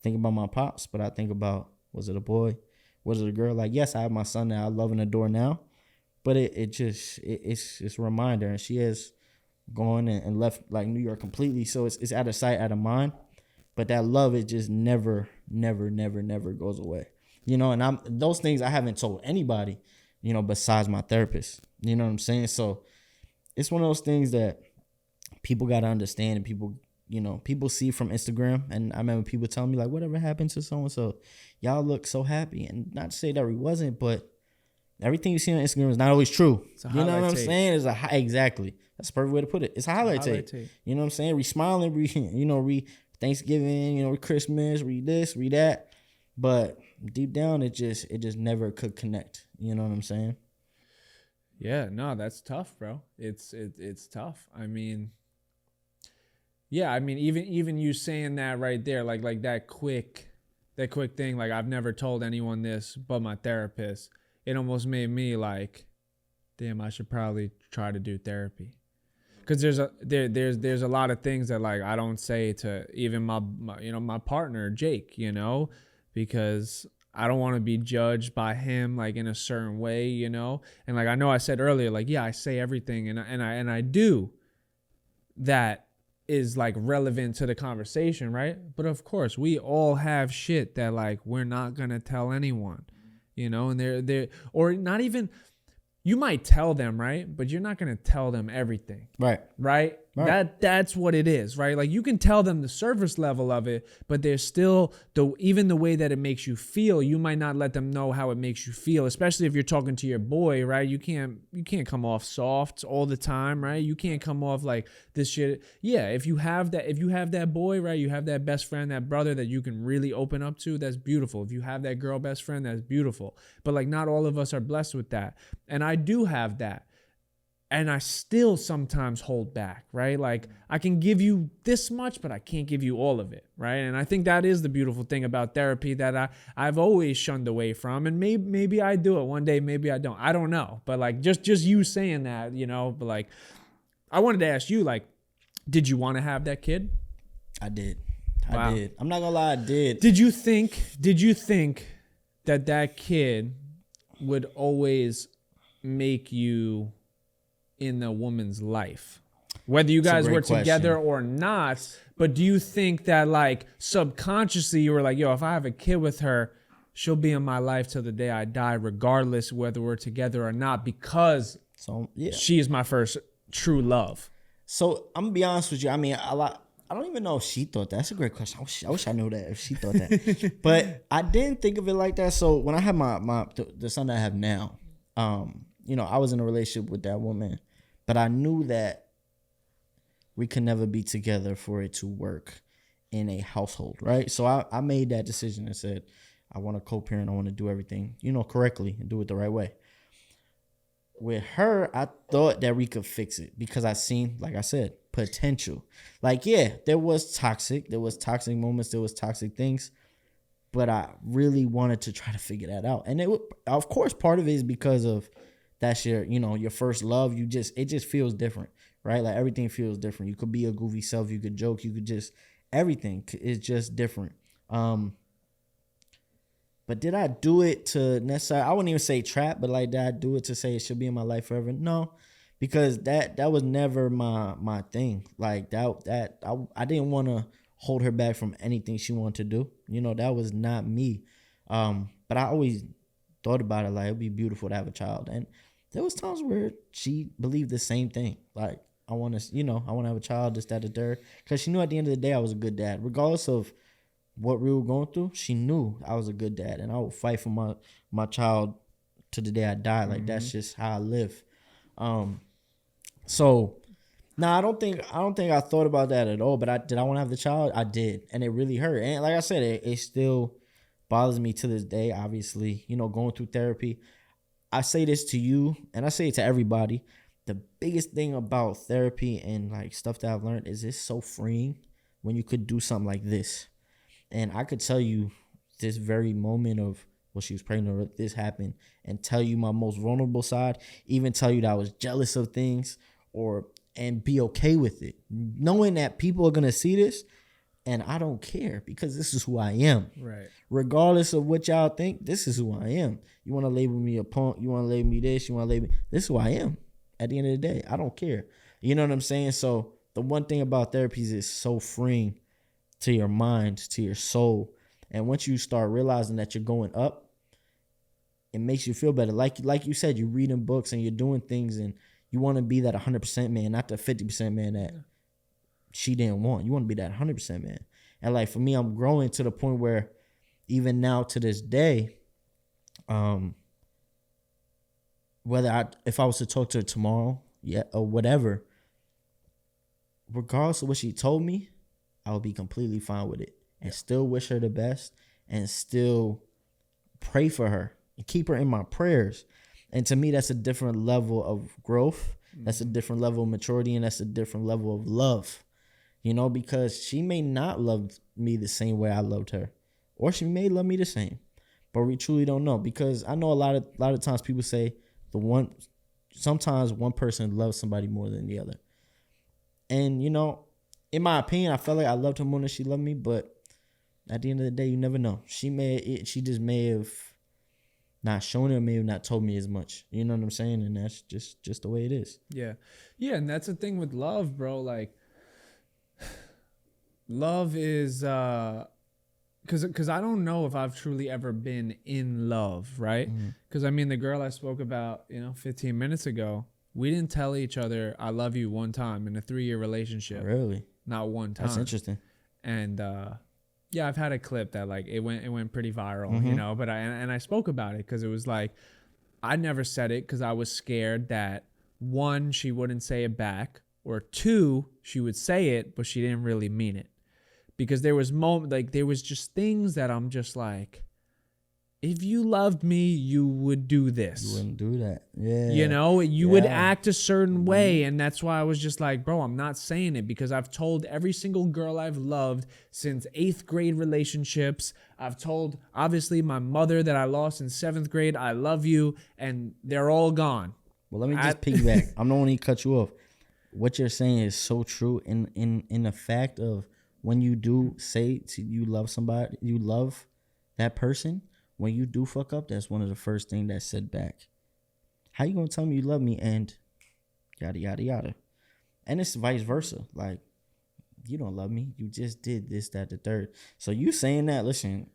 think about my pops, but I think about, was it a boy? Was it a girl? Like, yes, I have my son that I love and adore now, but it's just a reminder. And she has gone and left like New York completely. So it's out of sight, out of mind. But that love, it just never goes away. And those things I haven't told anybody, besides my therapist. You know what I'm saying? So it's one of those things that people got to understand, and people see from Instagram. And I remember people telling me like, whatever happened to so-and-so? Y'all look so happy. And not to say that we wasn't, but everything you see on Instagram is not always true. You know what I'm saying? Exactly. That's the perfect way to put it. It's a highlight tape. You know what I'm saying? We smiling, we Thanksgiving, Christmas, read this, read that. But deep down, it just never could connect. You know what I'm saying? Yeah, no, that's tough, bro. It's tough. I mean, yeah, I mean, even you saying that right there, like that quick thing, like I've never told anyone this but my therapist. It almost made me like, damn, I should probably try to do therapy. Because there's a lot of things that like I don't say to even my partner Jake, because I don't want to be judged by him like in a certain way, and like I know I said earlier, like I say everything and I do that is like relevant to the conversation, right? But of course we all have shit that like we're not gonna tell anyone, and they're or not even. You might tell them, right? But you're not going to tell them everything. Right? That's what it is, right? Like you can tell them the surface level of it, but there's still even the way that it makes you feel. You might not let them know how it makes you feel, especially if you're talking to your boy, right? You can't come off soft all the time, right? You can't come off like this shit. Yeah, if you have that boy, right? You have that best friend, that brother that you can really open up to, that's beautiful. If you have that girl best friend, that's beautiful. But like not all of us are blessed with that. And I do have that. And I still sometimes hold back, right? Like I can give you this much, but I can't give you all of it, right? And I think that is the beautiful thing about therapy that I've always shunned away from. And maybe I do it one day, maybe I don't. I don't know. But like just you saying that, but like I wanted to ask you, like, did you want to have that kid? I did. Wow. I did. I'm not gonna lie, I did. Did you think that kid would always make you in a woman's life, whether you guys were together or not? But do you think that like subconsciously you were like, yo, if I have a kid with her, she'll be in my life till the day I die, regardless whether we're together or not, because So yeah. she is my first true love. So I'm gonna be honest with you. I mean, I don't even know if she thought that. That's a great question. I wish I knew that if she thought that. But I didn't think of it like that. So when I had the son that I have now, I was in a relationship with that woman, but I knew that we could never be together for it to work in a household, right? So I made that decision and said, I want to co-parent. I want to do everything, correctly and do it the right way. With her, I thought that we could fix it because I seen, like I said, potential. Like, yeah, there was toxic moments, there was toxic things, but I really wanted to try to figure that out. And of course, part of it is because of that's your first love. It just feels different, right? Like everything feels different. You could be a goofy self, you could joke, you could just, everything is just different. But did I do it to necessarily, I wouldn't even say trap, but like, did I do it to say it should be in my life forever? No, because that was never my thing. Like I didn't want to hold her back from anything she wanted to do. That was not me. But I always thought about it like it'd be beautiful to have a child. And there was times where she believed the same thing. Like I want to have a child, this, that, the third. Because she knew at the end of the day I was a good dad. Regardless of what we were going through, she knew I was a good dad, and I would fight for my child to the day I die. Like that's just how I live. So I don't think I thought about that at all. But did I want to have the child? I did, and it really hurt. And like I said, it still bothers me to this day. Obviously, going through therapy. I say this to you, and I say it to everybody. The biggest thing about therapy and like stuff that I've learned is it's so freeing when you could do something like this. And I could tell you this very moment of when she was pregnant or this happened and tell you my most vulnerable side, even tell you that I was jealous of things and be okay with it. Knowing that people are going to see this and I don't care because this is who I am. Right. Regardless of what y'all think, this is who I am. You want to label me a punk, you want to label me this, this is who I am. At the end of the day, I don't care. You know what I'm saying? So the one thing about therapy is it's so freeing to your mind, to your soul. And once you start realizing that you're going up, it makes you feel better. Like you said, you're reading books and you're doing things and you want to be that 100% man, not the 50% man that she didn't want. You want to be that 100% man. And like for me, I'm growing to the point where even now to this day, if I was to talk to her tomorrow, or whatever, regardless of what she told me, I would be completely fine with it and still wish her the best and still pray for her and keep her in my prayers. And to me, that's a different level of growth. That's a different level of maturity, and that's a different level of love, because she may not love me the same way I loved her, or she may love me the same, but we truly don't know. Because I know a lot of times people say sometimes one person loves somebody more than the other. And, in my opinion, I felt like I loved her more than she loved me, but at the end of the day, you never know. She just may have not shown it, or may have not told me as much. You know what I'm saying? And that's just the way it is. Yeah. Yeah, and that's the thing with love, bro. Like, love is, because I don't know if I've truly ever been in love, right? Because, the girl I spoke about, 15 minutes ago, we didn't tell each other I love you one time in a 3-year relationship. Really? Not one time. That's interesting. And I've had a clip that like it went pretty viral, but I spoke about it because it was like I never said it because I was scared that 1, she wouldn't say it back, or 2, she would say it but she didn't really mean it. Because there was just things that I'm just like, if you loved me, you would do this. You wouldn't do that. Yeah. You would act a certain way. And that's why I was just like, bro, I'm not saying it, because I've told every single girl I've loved since 8th grade relationships. I've told, obviously, my mother that I lost in 7th grade, I love you, and they're all gone. Well, let me just piggyback. I'm not going to cut you off. What you're saying is so true in the fact of when you do say you love somebody, you love that person, when you do fuck up, that's one of the first things that's said back. How you gonna tell me you love me and yada, yada, yada? And it's vice versa. Like, you don't love me. You just did this, that, the third. So you saying that, listen,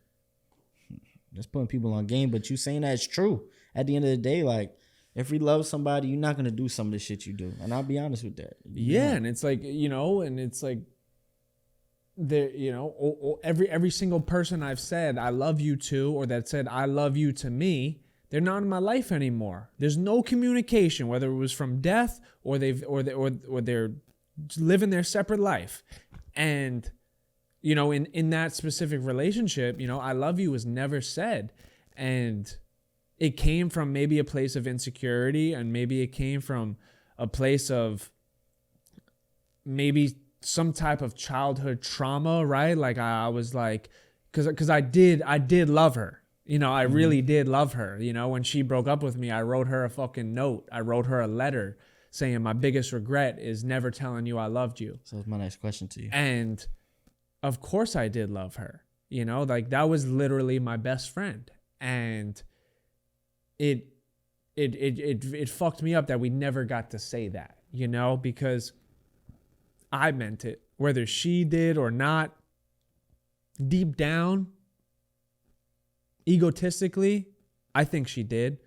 That's putting people on game. But you saying that's true. At the end of the day, like, if we love somebody, you're not gonna do some of the shit you do. And I'll be honest with that. Yeah, and it's like, and it's like there, every single person I've said I love you to, or that said I love you to me, they're not in my life anymore. There's no communication, whether it was from death or they're living their separate life. And in that specific relationship, I love you was never said. And it came from maybe a place of insecurity, and maybe it came from a place of maybe some type of childhood trauma, right? Like I was like, because I did love her. I really did love her. When she broke up with me, I wrote her a fucking note. I wrote her a letter saying my biggest regret is never telling you I loved you. So that's my next question to you. And of course I did love her. Like that was literally my best friend. And it fucked me up that we never got to say that, because I meant it, whether she did or not. Deep down, egotistically, I think she did.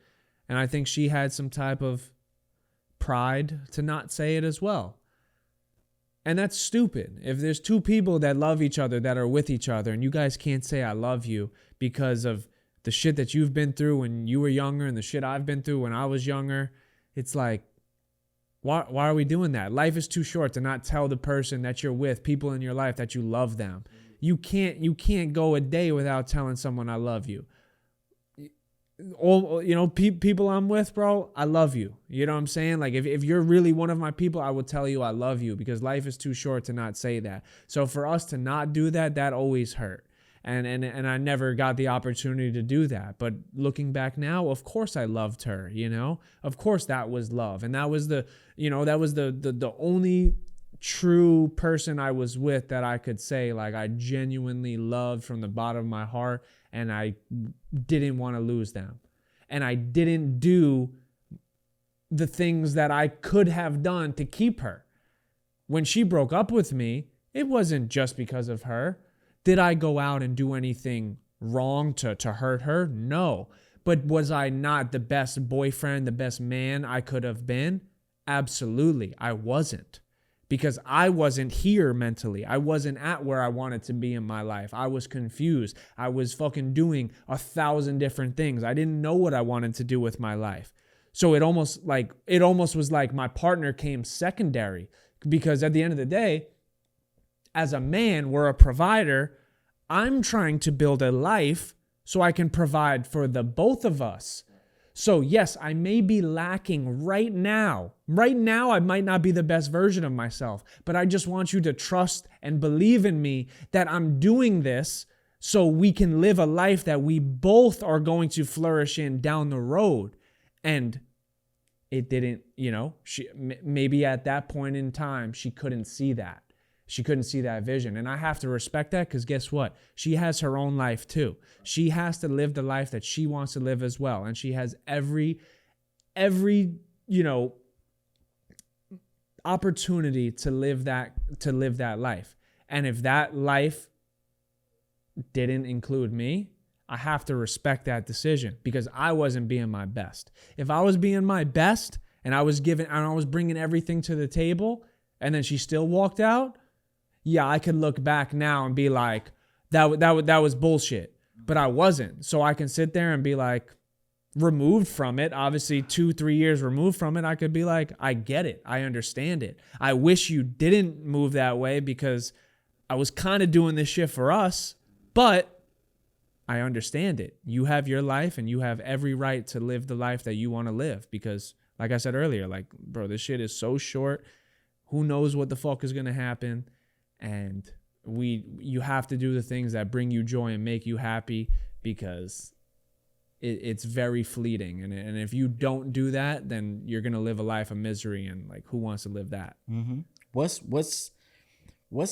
And I think she had some type of pride to not say it as well. And that's stupid. If there's two people that love each other, that are with each other, and you guys can't say I love you because of the shit that you've been through when you were younger and the shit I've been through when I was younger, it's like, why are we doing that? Life is too short to not tell the person that you're with, people in your life, that you love them. You can't go a day without telling someone I love you. All people I'm with, bro, I love you. You know what I'm saying? Like if you're really one of my people, I will tell you I love you, because life is too short to not say that. So for us to not do that always hurt. And I never got the opportunity to do that. But looking back now, of course I loved her, Of course that was love. And that was the only true person I was with that I could say, like, I genuinely loved from the bottom of my heart, and I didn't want to lose them. And I didn't do the things that I could have done to keep her. When she broke up with me, it wasn't just because of her. Did I go out and do anything wrong to hurt her? No. But was I not the best boyfriend, the best man I could have been? Absolutely, I wasn't. Because I wasn't here mentally. I wasn't at where I wanted to be in my life. I was confused. I was fucking doing 1,000 different things. I didn't know what I wanted to do with my life. So it almost was like my partner came secondary, because at the end of the day, as a man, we're a provider. I'm trying to build a life so I can provide for the both of us. So yes, I may be lacking right now. Right now, I might not be the best version of myself, but I just want you to trust and believe in me that I'm doing this so we can live a life that we both are going to flourish in down the road. And it didn't, she maybe at that point in time, she couldn't see that. She couldn't see that vision. And I have to respect that, because guess what? She has her own life too. She has to live the life that she wants to live as well. And she has every opportunity to live that life. And if that life didn't include me, I have to respect that decision, because I wasn't being my best. If I was being my best and I was bringing everything to the table, and then she still walked out, yeah, I could look back now and be like, that was bullshit. But I wasn't. So I can sit there and be like, removed from it, obviously 2-3 years removed from it, I could be like, I get it. I understand it. I wish you didn't move that way, because I was kind of doing this shit for us, but I understand it. You have your life, and you have every right to live the life that you want to live, because like I said earlier, like, bro, this shit is so short. Who knows what the fuck is going to happen? And you have to do the things that bring you joy and make you happy, because it's very fleeting. And if you don't do that, then you're going to live a life of misery. And like, who wants to live that? Mm-hmm. What's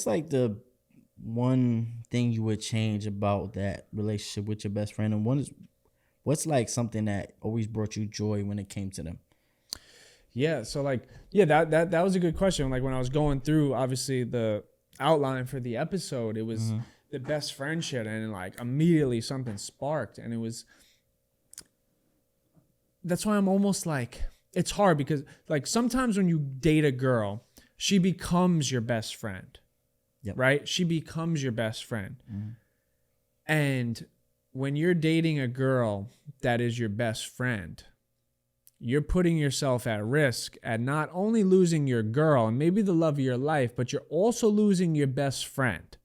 like the one thing you would change about that relationship with your best friend? And what's like something that always brought you joy when it came to them? Yeah. So like, yeah, that was a good question. Like when I was going through, obviously, the outline for the episode, it was the best friend shit, and like immediately something sparked, and that's why I'm almost like, it's hard because like sometimes when you date a girl, she becomes your best friend. Yep. Right? She becomes your best friend. And when you're dating a girl that is your best friend, you're putting yourself at risk at not only losing your girl and maybe the love of your life, but you're also losing your best friend.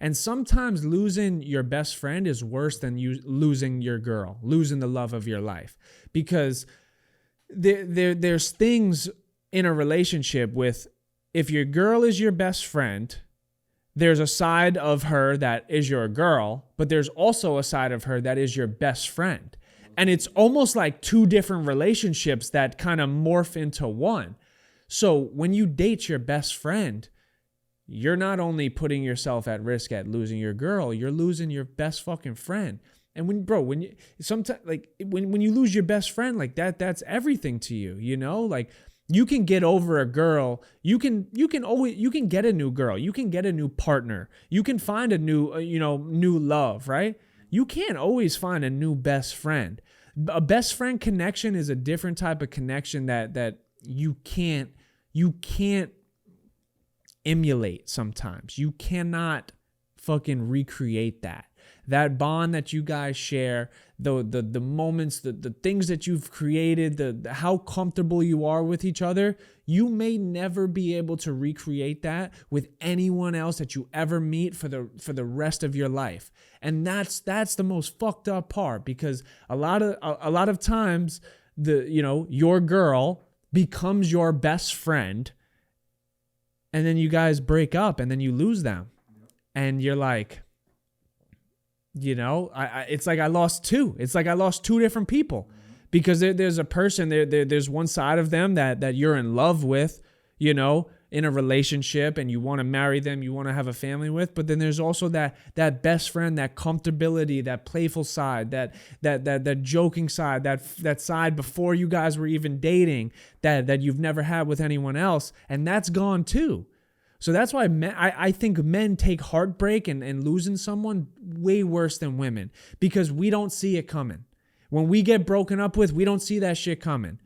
And sometimes losing your best friend is worse than you losing your girl, losing the love of your life. Because there's things in a relationship with, if your girl is your best friend, there's a side of her that is your girl, but there's also a side of her that is your best friend. And it's almost like two different relationships that kind of morph into one. So when you date your best friend, you're not only putting yourself at risk at losing your girl, you're losing your best fucking friend. And when you lose your best friend like that, that's everything to you, you know? Like, you can get over a girl. You can get a new girl. You can get a new partner. You can find a new love, right? You can't always find a new best friend. A best friend connection is a different type of connection that you can't emulate sometimes. You cannot fucking recreate that bond that you guys share, the moments, the things that you've created, the how comfortable you are with each other. You may never be able to recreate that with anyone else that you ever meet for the rest of your life. And that's the most fucked up part, because a lot of times your girl becomes your best friend, and then you guys break up and then you lose them. And you're like, it's like I lost two. It's like I lost two different people, because there's a person there's one side of them that you're in love with, in a relationship, and you want to marry them, you want to have a family with. But then there's also that best friend, that comfortability, that playful side, that joking side, that side before you guys were even dating, that you've never had with anyone else, and that's gone too. So that's why I think men take heartbreak and losing someone way worse than women, because we don't see it coming. When we get broken up with, we don't see that shit coming.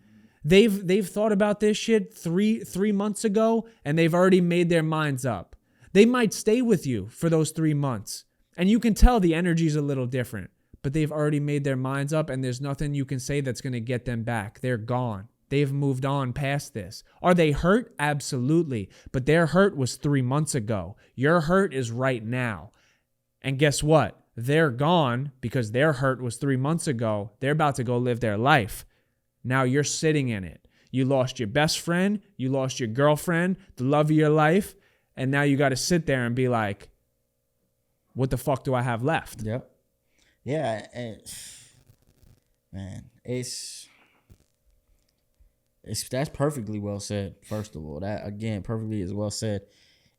They've thought about this shit three months ago, and they've already made their minds up. They might stay with you for those 3 months, and you can tell the energy's a little different, but they've already made their minds up, and there's nothing you can say that's going to get them back. They're gone. They've moved on past this. Are they hurt? Absolutely. But their hurt was 3 months ago. Your hurt is right now. And guess what? They're gone because their hurt was 3 months ago. They're about to go live their life. Now you're sitting in it. You lost your best friend. You lost your girlfriend, the love of your life. And now you got to sit there and be like, what the fuck do I have left? Yep. Yeah. Man, that's perfectly well said. First of all, that again, perfectly is well said.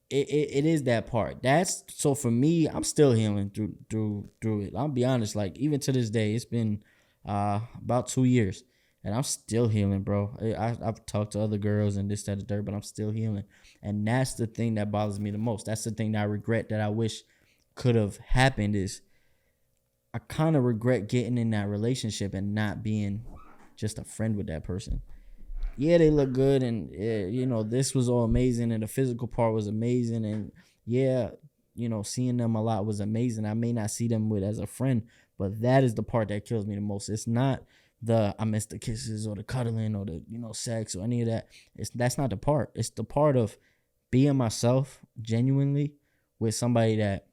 It is that part. So for me, I'm still healing through it. I'll be honest. Like, even to this day, it's been about 2 years, and I'm still healing, bro. I've talked to other girls and this, that, and the third, but I'm still healing, and that's the thing that bothers me the most. That's the thing that I regret, that I wish could have happened. Is I kind of regret getting in that relationship and not being just a friend with that person. Yeah, they look good, and this was all amazing, and the physical part was amazing, and seeing them a lot was amazing. I may not see them as a friend, but that is the part that kills me the most. It's not I miss the kisses or the cuddling or the sex or any of that. That's not the part. It's the part of being myself genuinely with somebody that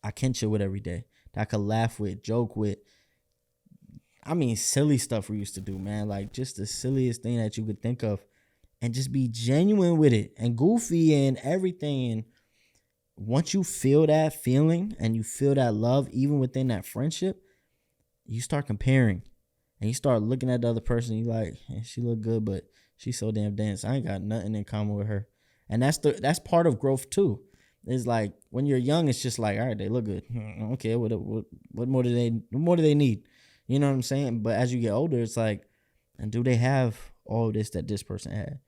I can chill with every day, that I could laugh with, joke with. I mean, silly stuff we used to do, man. Like, just the silliest thing that you could think of, and just be genuine with it and goofy and everything. And once you feel that feeling and you feel that love, even within that friendship, you start comparing and you start looking at the other person. You like, hey, she look good, but she's so damn dense. I ain't got nothing in common with her. And that's part of growth too. It's like, when you're young, it's just like, all right, they look good. Okay, what more do they need? You know what I'm saying? But as you get older, it's like, and do they have all this that this person had?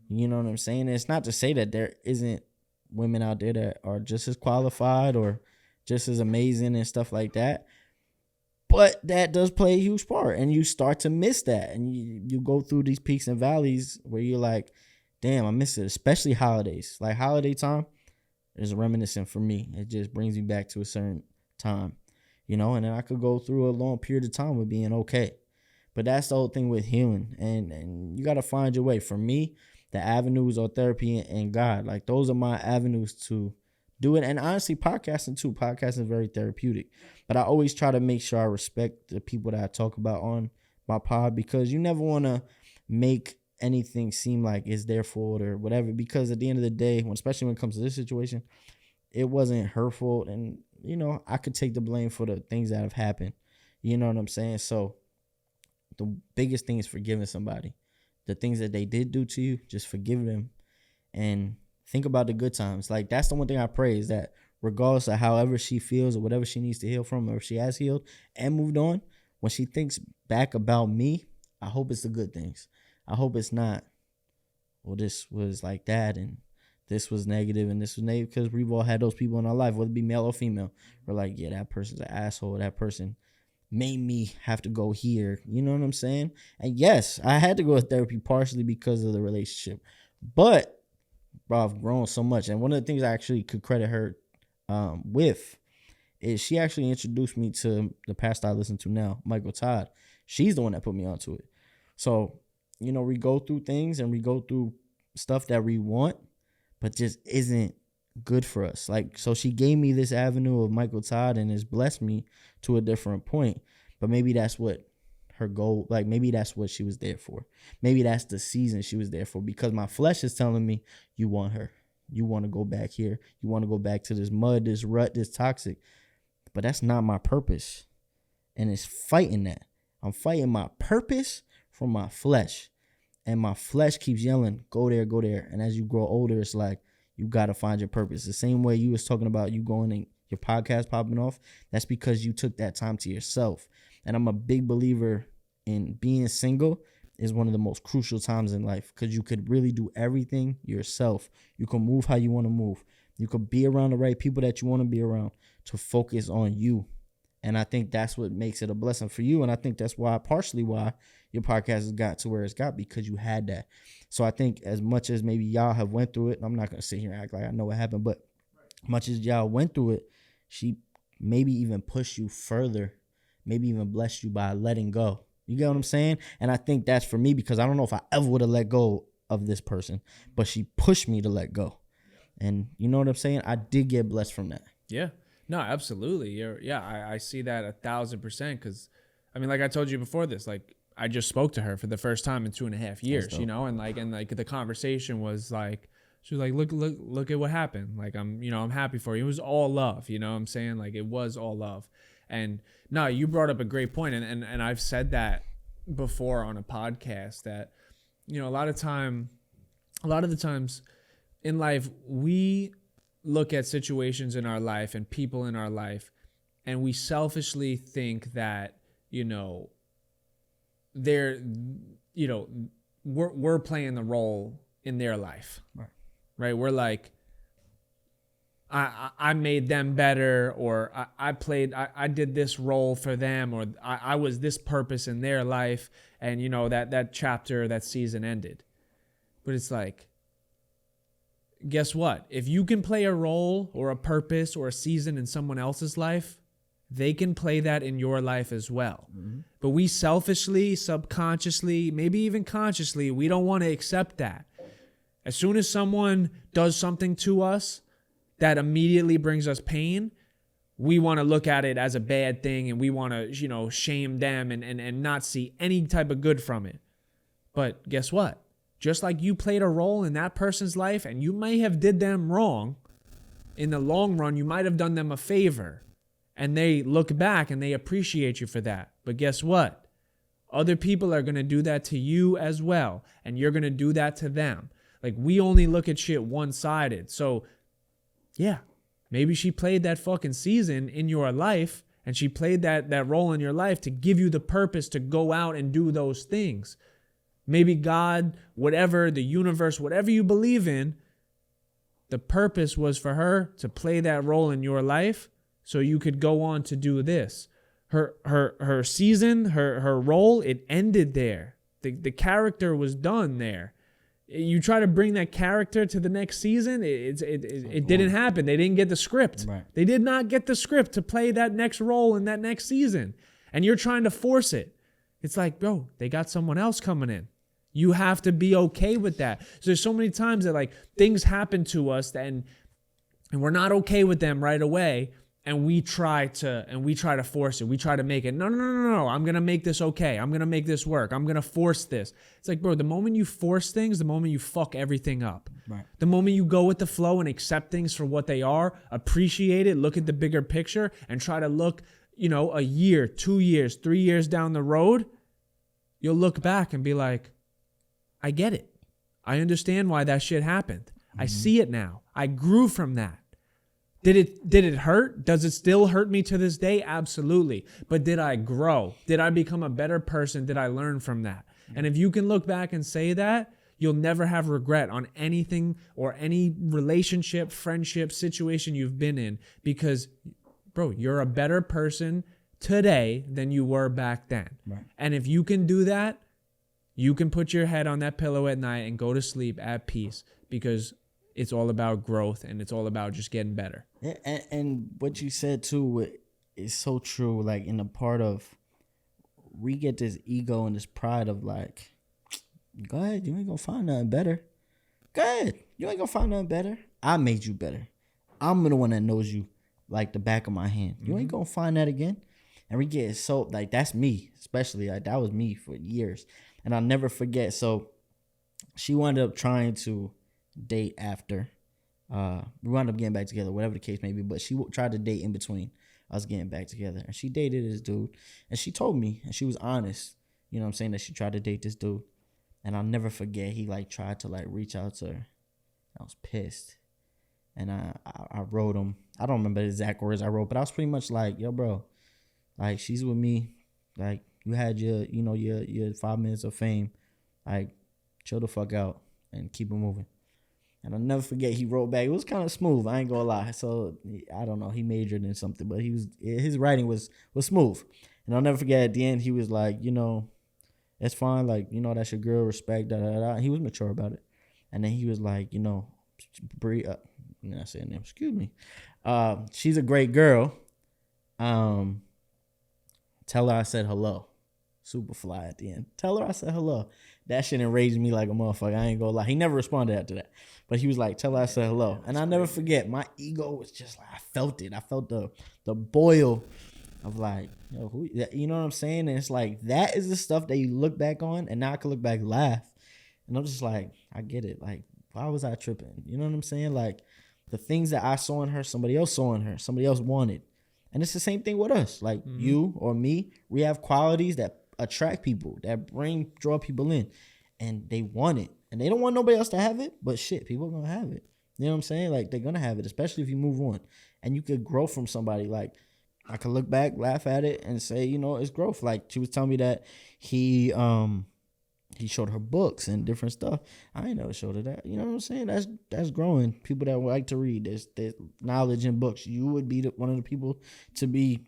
You know what I'm saying? And it's not to say that there isn't women out there that are just as qualified or just as amazing and stuff like that. But that does play a huge part, and you start to miss that, and you go through these peaks and valleys where you're like, damn, I miss it, especially holidays. Like holiday time is reminiscent for me. It just brings me back to a certain time, and then I could go through a long period of time with being okay. But that's the whole thing with healing, and you got to find your way. For me, the avenues are therapy and God. Like those are my avenues to do it. And honestly, podcasting too. Podcasting is very therapeutic. But I always try to make sure I respect the people that I talk about on my pod, because you never want to make anything seem like it's their fault or whatever. Because at the end of the day, especially when it comes to this situation, it wasn't her fault. And, I could take the blame for the things that have happened. You know what I'm saying? So the biggest thing is forgiving somebody. The things that they did do to you, just forgive them and think about the good times. Like, that's the one thing I pray, is that regardless of however she feels or whatever she needs to heal from, or if she has healed and moved on, when she thinks back about me, I hope it's the good things. I hope it's not, well, this was like that and this was negative and this was negative, because we've all had those people in our life, whether it be male or female. We're like, yeah, that person's an asshole. That person made me have to go here. You know what I'm saying? And yes, I had to go to therapy partially because of the relationship. But, bro, I've grown so much. And one of the things I actually could credit her with is she actually introduced me to the pastor I listen to now, Michael Todd. She's the one that put me onto it. So, we go through things and we go through stuff that we want, but just isn't good for us. Like, so she gave me this avenue of Michael Todd and has blessed me to a different point. But maybe that's what her goal, like maybe that's what she was there for. Maybe that's the season she was there for, because my flesh is telling me, you want her. You want to go back here. You want to go back to this mud, this rut, this toxic. But that's not my purpose. And it's fighting that. I'm fighting my purpose from my flesh. And my flesh keeps yelling, go there, go there. And as you grow older, it's like, you got to find your purpose. The same way you was talking about you going and your podcast popping off, that's because you took that time to yourself. And I'm a big believer in being single is one of the most crucial times in life, because you could really do everything yourself. You can move how you want to move. You could be around the right people that you want to be around to focus on you. And I think that's what makes it a blessing for you. And I think that's partially why your podcast has got to where it's got, because you had that. So I think as much as maybe y'all have went through it, and I'm not going to sit here and act like I know what happened, but much as y'all went through it, she maybe even pushed you further, maybe even blessed you by letting go. You get what I'm saying? And I think that's for me, because I don't know if I ever would have let go of this person, but she pushed me to let go. And you know what I'm saying? I did get blessed from that. Yeah. No, absolutely. I see that 1,000%. Because, I mean, like I told you before this, like I just spoke to her for the first time in 2.5 years, and the conversation was like, she was like, look at what happened. Like, I'm happy for you. It was all love. You know what I'm saying? Like, it was all love. And no, you brought up a great point. And I've said that before on a podcast that, a lot of the times in life, we look at situations in our life and people in our life, and we selfishly think that, we're playing the role in their life. Right? We're like, I made them better, or I did this role for them, or I was this purpose in their life, and that chapter, that season ended. But it's like, guess what? If you can play a role or a purpose or a season in someone else's life, they can play that in your life as well. Mm-hmm. But we selfishly, subconsciously, maybe even consciously, we don't want to accept that. As soon as someone does something to us that immediately brings us pain, we want to look at it as a bad thing, and we want to, shame them and not see any type of good from it. But guess what? Just like you played a role in that person's life and you may have did them wrong, in the long run, you might have done them a favor, and they look back and they appreciate you for that. But guess what? Other people are going to do that to you as well, and you're going to do that to them. Like, we only look at shit one-sided. So, yeah, maybe she played that fucking season in your life, and she played that role in your life to give you the purpose to go out and do those things. Maybe God, whatever, the universe, whatever you believe in, the purpose was for her to play that role in your life so you could go on to do this. Her season, her role, it ended there. The character was done there. You try to bring that character to the next season, it didn't happen. They didn't get the script. Right. They did not get the script to play that next role in that next season. And you're trying to force it. It's like, bro, they got someone else coming in. You have to be okay with that. So there's so many times that like things happen to us and we're not okay with them right away. And we try to force it. We try to make it. No. I'm going to make this okay. I'm going to make this work. I'm going to force this. It's like, bro, the moment you force things, the moment you fuck everything up. Right. The moment you go with the flow and accept things for what they are, appreciate it, look at the bigger picture, and try to look, a year, 2 years, 3 years down the road, you'll look back and be like, I get it. I understand why that shit happened. I see it now. I grew from that. Did it hurt? Does it still hurt me to this day? Absolutely. But did I grow? Did I become a better person? Did I learn from that? And if you can look back and say that, you'll never have regret on anything or any relationship, friendship, situation you've been in, because, bro, you're a better person today than you were back then. Right. And if you can do that, you can put your head on that pillow at night and go to sleep at peace, because it's all about growth and it's all about just getting better. Yeah, and what you said too is so true. Like in the part of, we get this ego and this pride of like, go ahead, you ain't gonna find nothing better. Go ahead, you ain't gonna find nothing better. I made you better. I'm the one that knows you like the back of my hand. You ain't gonna find that again. And we get so like, that's me, especially like that was me for years, and I'll never forget. So she wound up trying to date after we wound up getting back together, whatever the case may be, but she tried to date in between us getting back together, and she dated this dude, and she told me, and she was honest, you know what I'm saying, that she tried to date this dude. And I'll never forget, he like tried to like reach out to her. I was pissed, and I wrote him, I don't remember the exact words I wrote, but I was pretty much like, yo bro, like she's with me, like you had your your 5 minutes of fame, like chill the fuck out and keep it moving. And I'll never forget, he wrote back. It was kind of smooth, I ain't gonna lie. So I don't know, he majored in something, but his writing was smooth. And I'll never forget, at the end he was like, it's fine, like, that's your girl, respect, da da da. He was mature about it. And then he was like, Bree, I'm not saying name, excuse me. She's a great girl. Tell her I said hello. Super fly at the end. Tell her I said hello. That shit enraged me like a motherfucker. I ain't gonna lie. He never responded after that. But he was like, tell her I said hello. And I'll never forget, my ego was just like, I felt it. I felt the boil of like, who, you know what I'm saying? And it's like, that is the stuff that you look back on, and now I can look back and laugh. And I'm just like, I get it. Like, why was I tripping? You know what I'm saying? Like, the things that I saw in her, somebody else saw in her, somebody else wanted. And it's the same thing with us. Like, you or me, we have qualities that attract people, that draw people in, and they want it, and they don't want nobody else to have it, but shit, people are gonna have it. You know what I'm saying? Like, they're gonna have it, especially if you move on, and you could grow from somebody. Like, I could look back, laugh at it, and say, it's growth. Like, she was telling me that he showed her books and different stuff. I ain't never showed her that. You know what I'm saying? That's growing. People that like to read, there's knowledge in books. You would be one of the people to be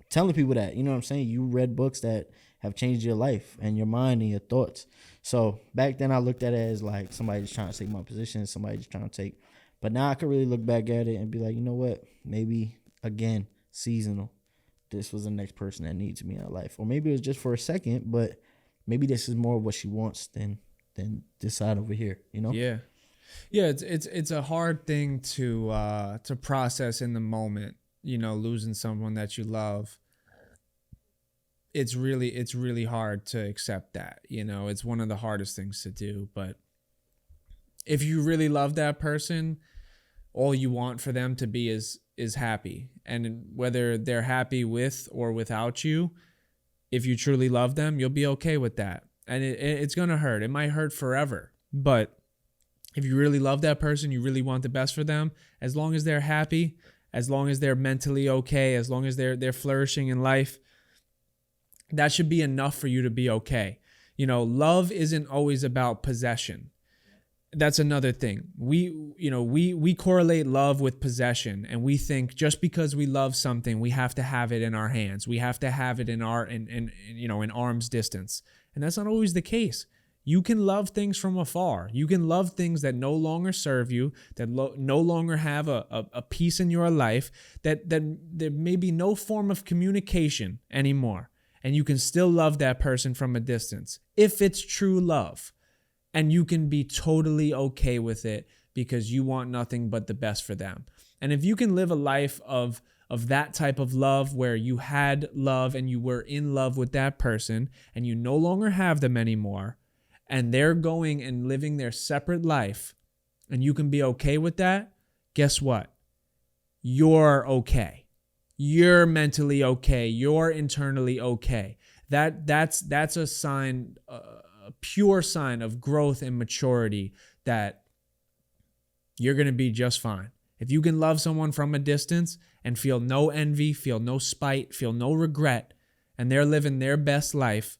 telling people that. You know what I'm saying? You read books that have changed your life and your mind and your thoughts. So back then I looked at it as like somebody just trying to take my position, somebody just trying to take. But now I could really look back at it and be like, you know what? Maybe, again, seasonal. This was the next person that needs me in her life. Or maybe it was just for a second, but maybe this is more what she wants than this side over here, Yeah. Yeah, it's a hard thing to process in the moment, losing someone that you love. It's really hard to accept that, it's one of the hardest things to do. But if you really love that person, all you want for them to be is happy. And whether they're happy with or without you, if you truly love them, you'll be okay with that. And it's going to hurt. It might hurt forever. But if you really love that person, you really want the best for them, as long as they're happy, as long as they're mentally okay, as long as they're flourishing in life, that should be enough for you to be okay. Love isn't always about possession. that's another thing. We correlate love with possession, and we think just because we love something, we have to have it in our hands. We have to have it in arm's distance. And that's not always the case. You can love things from afar. You can love things that no longer serve you, that no longer have a piece in your life, that there may be no form of communication anymore. And you can still love that person from a distance if it's true love. And you can be totally okay with it because you want nothing but the best for them. And if you can live a life of that type of love where you had love and you were in love with that person and you no longer have them anymore, and they're going and living their separate life, and you can be okay with that, guess what? You're okay. You're mentally okay. You're internally okay. That's a sign, a pure sign of growth and maturity that you're going to be just fine. If you can love someone from a distance and feel no envy, feel no spite, feel no regret, and they're living their best life,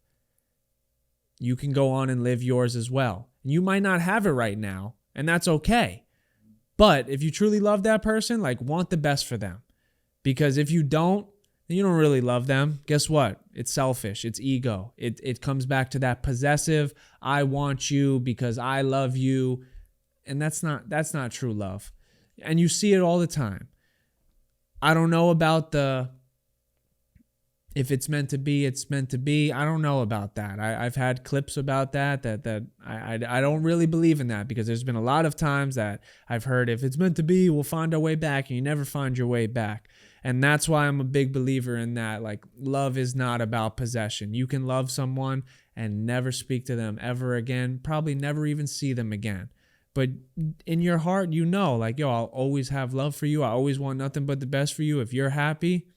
you can go on and live yours as well. You might not have it right now, and that's okay. But if you truly love that person, like, want the best for them. Because if you don't, then you don't really love them. Guess what? It's selfish. It's ego. It comes back to that possessive, I want you because I love you. And that's not true love. And you see it all the time. I don't know about if it's meant to be, it's meant to be. I don't know about that. I've had clips about that I don't really believe in that, because there's been a lot of times that I've heard, if it's meant to be, we'll find our way back, and you never find your way back. And that's why I'm a big believer in that. Like, love is not about possession. You can love someone and never speak to them ever again, probably never even see them again. But in your heart, like, yo, I'll always have love for you. I always want nothing but the best for you. If you're happy,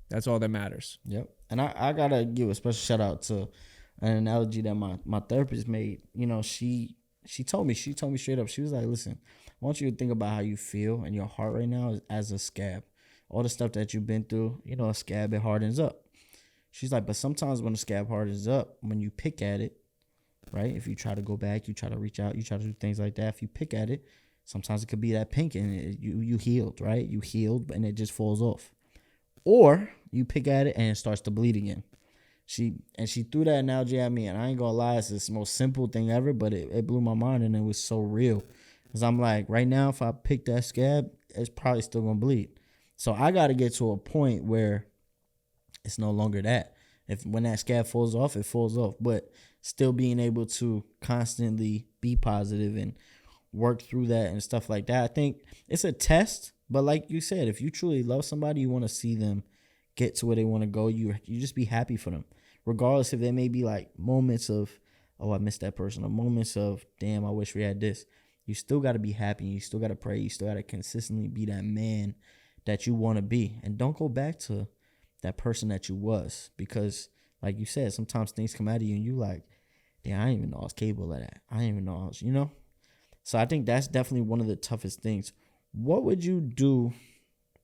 that's all that matters. Yep. And I got to give a special shout out to an analogy that my therapist made. She told me straight up, she was like, listen, I want you to think about how you feel in your heart right now as a scab. All the stuff that you've been through, a scab, it hardens up. She's like, but sometimes when a scab hardens up, when you pick at it, right? If you try to go back, you try to reach out, you try to do things like that. If you pick at it, sometimes it could be that pink and you healed, right? You healed and it just falls off. Or you pick at it and it starts to bleed again. She threw that analogy at me, and I ain't gonna lie, it's the most simple thing ever, but it blew my mind, and it was so real. Because I'm like, right now, if I pick that scab, it's probably still gonna bleed. So I got to get to a point where it's no longer that. When that scab falls off, it falls off. But still being able to constantly be positive and work through that and stuff like that. I think it's a test. But like you said, if you truly love somebody, you want to see them get to where they want to go. You just be happy for them. Regardless if there may be like moments of, oh, I missed that person, or moments of, damn, I wish we had this. You still got to be happy. You still got to pray. You still got to consistently be that man that you want to be. And don't go back to that person that you was. Because like you said, sometimes things come out of you and you like, damn, I didn't even know I was capable of that. I didn't even know I was, So I think that's definitely one of the toughest things. What would you do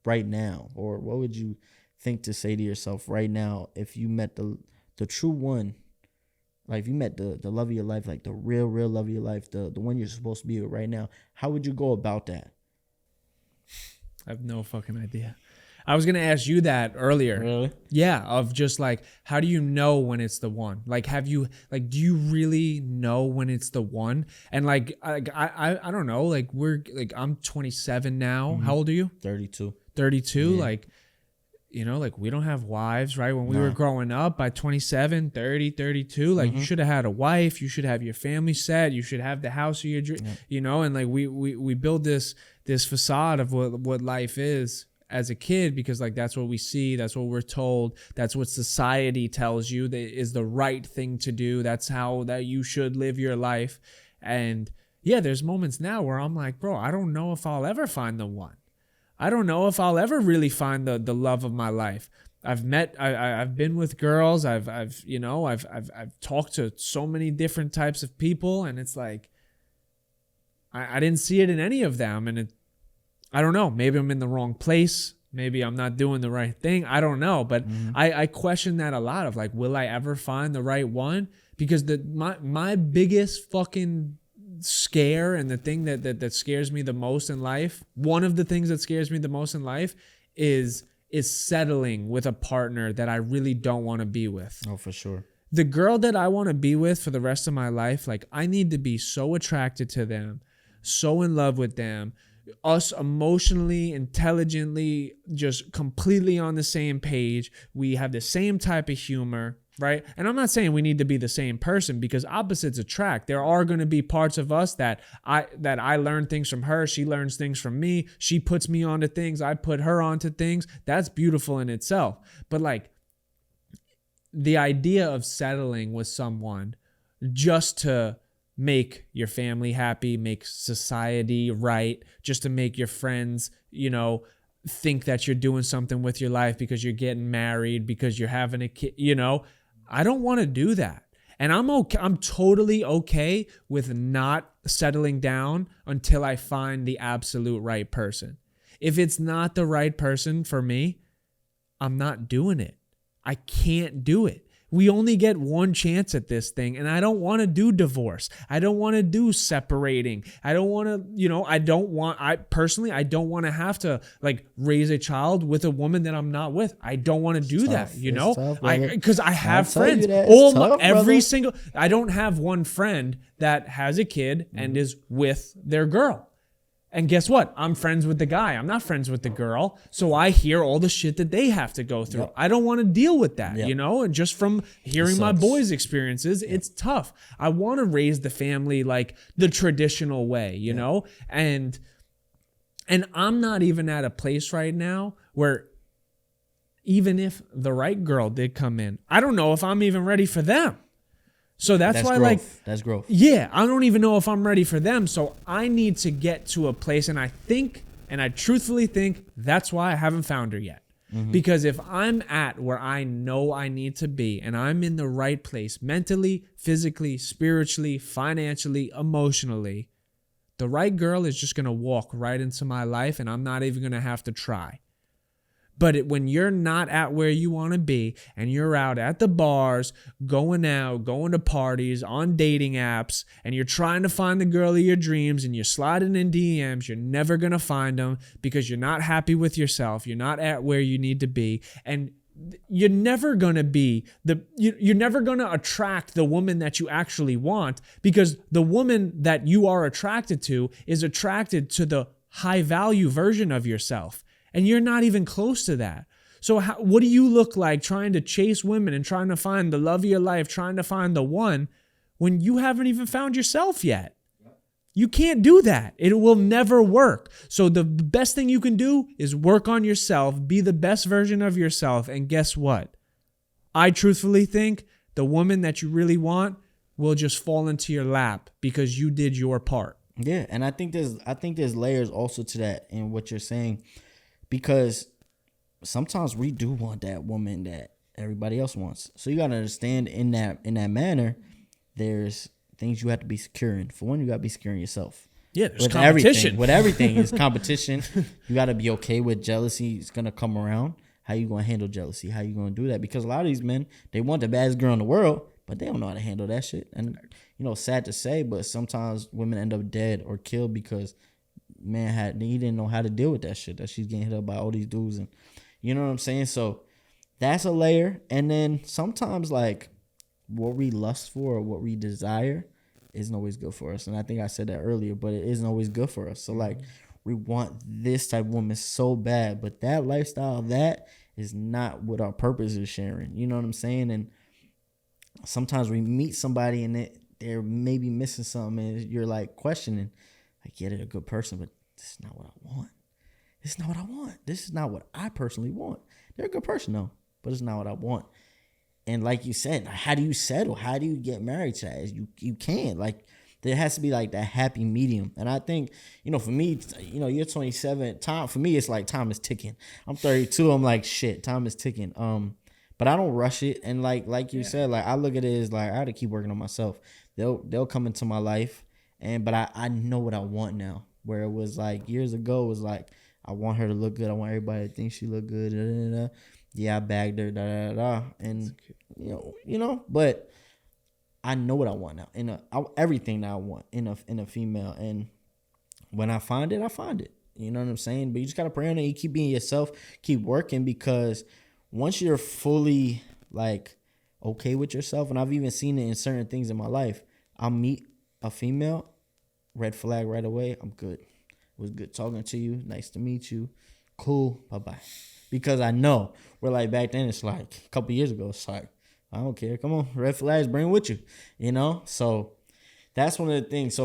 right now? Or what would you think to say to yourself right now if you met the true one? Like if you met the love of your life, like the real love of your life, the one you're supposed to be with right now, how would you go about that? I have no fucking idea. I was going to ask you that earlier. Really? Yeah. Of just like, how do you know when it's the one? Like, do you really know when it's the one? And like, I don't know, like I'm 27 now. Mm-hmm. How old are you? 32. 32. Yeah. Like, like we don't have wives, right? When we were growing up, by 27, 30, 32, like you should have had a wife. You should have your family set. You should have the house of your dream, and like we build this facade of what life is as a kid, because like that's what we see, that's what we're told, that's what society tells you that is the right thing to do, that's how that you should live your life. And yeah, there's moments now where I'm like, bro, I don't know if I'll ever find the one. I don't know if I'll ever really find the love of my life. I've been with girls, I've talked to so many different types of people, and it's like I didn't see it in any of them. And I don't know, maybe I'm in the wrong place. Maybe I'm not doing the right thing. I don't know. But I question that a lot of like, will I ever find the right one? Because my biggest fucking scare and the thing that scares me the most in life, one of the things that scares me the most in life is settling with a partner that I really don't want to be with. Oh, for sure. The girl that I want to be with for the rest of my life, like, I need to be so attracted to them, so in love with them, us emotionally, intelligently, just completely on the same page. We have the same type of humor, right? And I'm not saying we need to be the same person, because opposites attract. There are going to be parts of us that I learn things from her. She learns things from me. She puts me onto things. I put her onto things. That's beautiful in itself. But like, the idea of settling with someone just to make your family happy, make society right, just to make your friends, think that you're doing something with your life because you're getting married, because you're having a kid, I don't want to do that. And I'm okay. I'm totally okay with not settling down until I find the absolute right person. If it's not the right person for me, I'm not doing it. I can't do it. We only get one chance at this thing, and I don't want to do divorce. I don't want to do separating. I don't want to, I don't want to have to like raise a child with a woman that I'm not with. I don't want to do that, because I have friends. I don't have one friend that has a kid and is with their girl. And guess what? I'm friends with the guy. I'm not friends with the girl. So I hear all the shit that they have to go through. Yep. I don't want to deal with that, And just from hearing my boys' experiences, it's tough. I want to raise the family like the traditional way, you know? And I'm not even at a place right now where even if the right girl did come in, I don't know if I'm even ready for them. So that's why, growth. That's growth. Yeah, I don't even know if I'm ready for them. So I need to get to a place, and I truthfully think that's why I haven't found her yet. Mm-hmm. Because if I'm at where I know I need to be, and I'm in the right place mentally, physically, spiritually, financially, emotionally, the right girl is just going to walk right into my life, and I'm not even going to have to try. But when you're not at where you want to be, and you're out at the bars, going to parties, on dating apps, and you're trying to find the girl of your dreams, and you're sliding in DMs, you're never going to find them because you're not happy with yourself. You're not at where you need to be. And you're never going to you're never going to attract the woman that you actually want, because the woman that you are attracted to is attracted to the high value version of yourself. And you're not even close to that. So what do you look like trying to chase women and trying to find the love of your life, trying to find the one, when you haven't even found yourself yet? You can't do that. It will never work. So the best thing you can do is work on yourself, be the best version of yourself. And guess what? I truthfully think the woman that you really want will just fall into your lap because you did your part. Yeah, and I think there's layers also to that in what you're saying. Because sometimes we do want that woman that everybody else wants. So you gotta understand in that manner, there's things you have to be securing. For one, you gotta be securing yourself. Yeah, there's competition. With everything is competition. You gotta be okay with jealousy. It's gonna come around. How you gonna handle jealousy? How you gonna do that? Because a lot of these men, they want the baddest girl in the world, but they don't know how to handle that shit. And sad to say, but sometimes women end up dead or killed because he didn't know how to deal with that shit, that she's getting hit up by all these dudes, and you know what I'm saying? So that's a layer. And then sometimes like what we lust for or what we desire isn't always good for us. And I think I said that earlier, but it isn't always good for us. So like we want this type of woman so bad, but that lifestyle, that is not what our purpose is sharing. You know what I'm saying? And sometimes we meet somebody and they're maybe missing something, and you're like questioning, like, yeah, they're a good person, but this is not what I want. This is not what I want. This is not what I personally want. They're a good person, though, but it's not what I want. And like you said, how do you settle? How do you get married to that? You can't. Like, there has to be like that happy medium. And I think, for me, you're 27. Time for me, it's like time is ticking. I'm 32. I'm like, shit, time is ticking. But I don't rush it. And like you said, like I look at it as like I got to keep working on myself. They'll come into my life. But I know what I want now. Where it was like years ago, it was like I want her to look good. I want everybody to think she look good. Da, da, da. Yeah, I bagged her. Da, da, da. And but I know what I want now everything that I want in a female, and when I find it, I find it. You know what I'm saying? But you just gotta pray on it. You keep being yourself, keep working, because once you're fully like okay with yourself, and I've even seen it in certain things in my life, I'll meet a female, red flag right away. I'm good. It was good talking to you. Nice to meet you. Cool. Bye-bye. Because I know, we're like back then, it's like a couple years ago, it's like, I don't care. Come on, red flags, bring with you. You know? So that's one of the things. So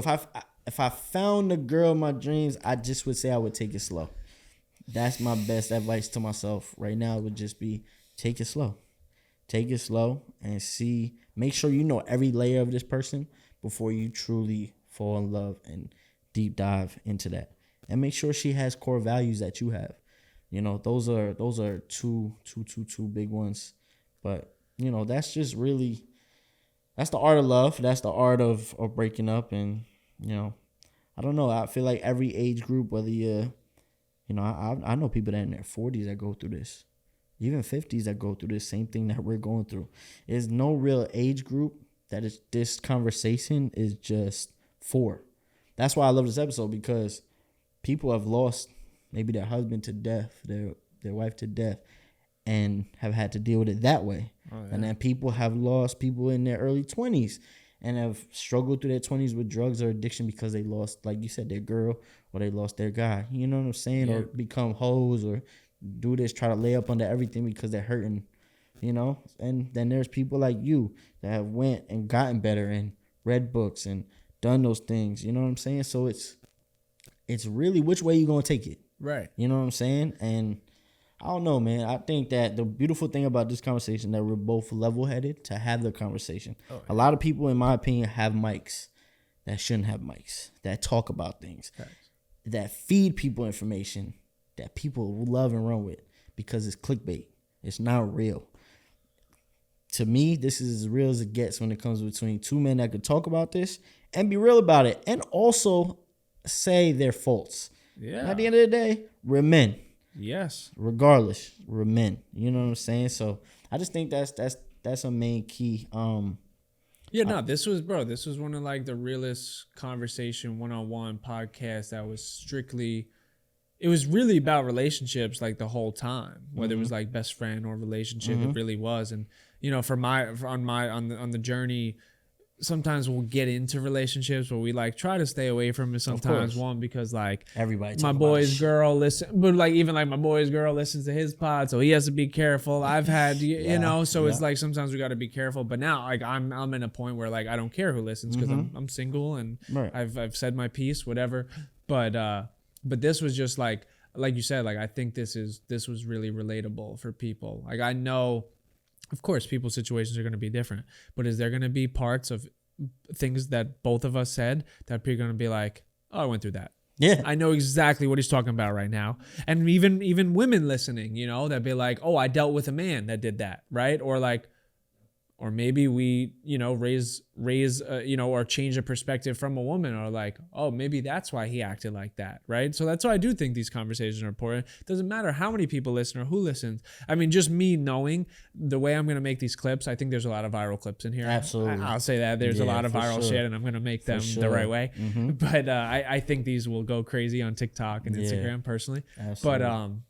if I found the girl of my dreams, I just would say I would take it slow. That's my best advice to myself right now, would just be take it slow. Take it slow and see, make sure you know every layer of this person before you truly fall in love and deep dive into that. And make sure she has core values that you have. You know, those are two big ones. But, you know, that's just really, that's the art of love. That's the art of breaking up. And, you know, I don't know. I feel like every age group, whether you know, I know people that in their 40s that go through this, even 50s that go through this same thing that we're going through. There's no real age group that is, this conversation is just for. That's why I love this episode, because people have lost maybe their husband to death, their wife to death, and have had to deal with it that way. Oh, yeah. And then people have lost people in their early 20s and have struggled through their 20s with drugs or addiction because they lost, like you said, their girl, or they lost their guy. You know what I'm saying? Yeah. Or become hoes, or do this, try to lay up under everything because they're hurting, you know? And then there's people like you that have went and gotten better and read books and done those things. You know what I'm saying? So it's really which way you going to take it. Right. You know what I'm saying? And I don't know, man. I think that the beautiful thing about this conversation, that we're both level-headed to have the conversation. Oh, yeah. A lot of people, in my opinion, have mics that shouldn't have mics, that talk about things, that feed people information that people love and run with because it's clickbait. It's not real. To me, this is as real as it gets when it comes between two men that could talk about this and be real about it, and also say their faults. Yeah. At the end of the day, we're men. Yes. Regardless, we're men. You know what I'm saying? So I just think that's a main key. This was one of like the realest conversation one-on-one podcast that was strictly, it was really about relationships like the whole time, whether it was like best friend or relationship, it really was. And you know, on the journey, sometimes we'll get into relationships, but we like try to stay away from it sometimes. One, because like everybody, my boy's girl but like even like my boy's girl listens to his pod, so he has to be careful. I've had, you know, so it's like sometimes we got to be careful. But now like I'm in a point where like I don't care who listens, because I'm single and I've said my piece, whatever. But this was just like you said, like I think this was really relatable for people. Like I know, of course, people's situations are going to be different, but is there going to be parts of things that both of us said that people are going to be like, oh, I went through that. Yeah. I know exactly what he's talking about right now. And even women listening, you know, that'd be like, oh, I dealt with a man that did that, right? Or like, or maybe we, you know, raise, you know, or change a perspective from a woman, or like, oh, maybe that's why he acted like that, right? So that's why I do think these conversations are important. Doesn't matter how many people listen or who listens. I mean, just me knowing the way I'm going to make these clips, I think there's a lot of viral clips in here. Absolutely. I'll say that. There's a lot of viral shit, and I'm going to make them the right way. But I think these will go crazy on TikTok and Instagram personally. Absolutely.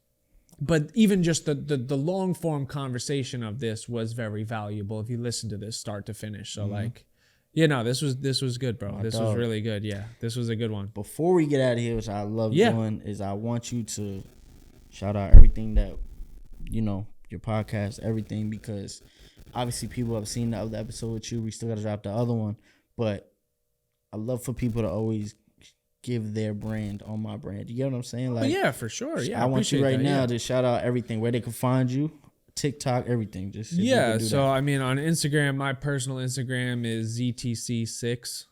But even just the long form conversation of this was very valuable if you listen to this start to finish. So like, you know, this was good, bro. This was really good. Yeah, this was a good one. Before we get out of here, which I love doing, is I want you to shout out everything that, you know, your podcast, everything, because obviously people have seen the other episode with you. We still got to drop the other one, but I love for people to always give their brand on my brand. You get what I'm saying? Like, yeah, for sure. Yeah, I want you right now to shout out everything, where they can find you, TikTok, everything. Just so I mean, on Instagram, my personal Instagram is ZTC6.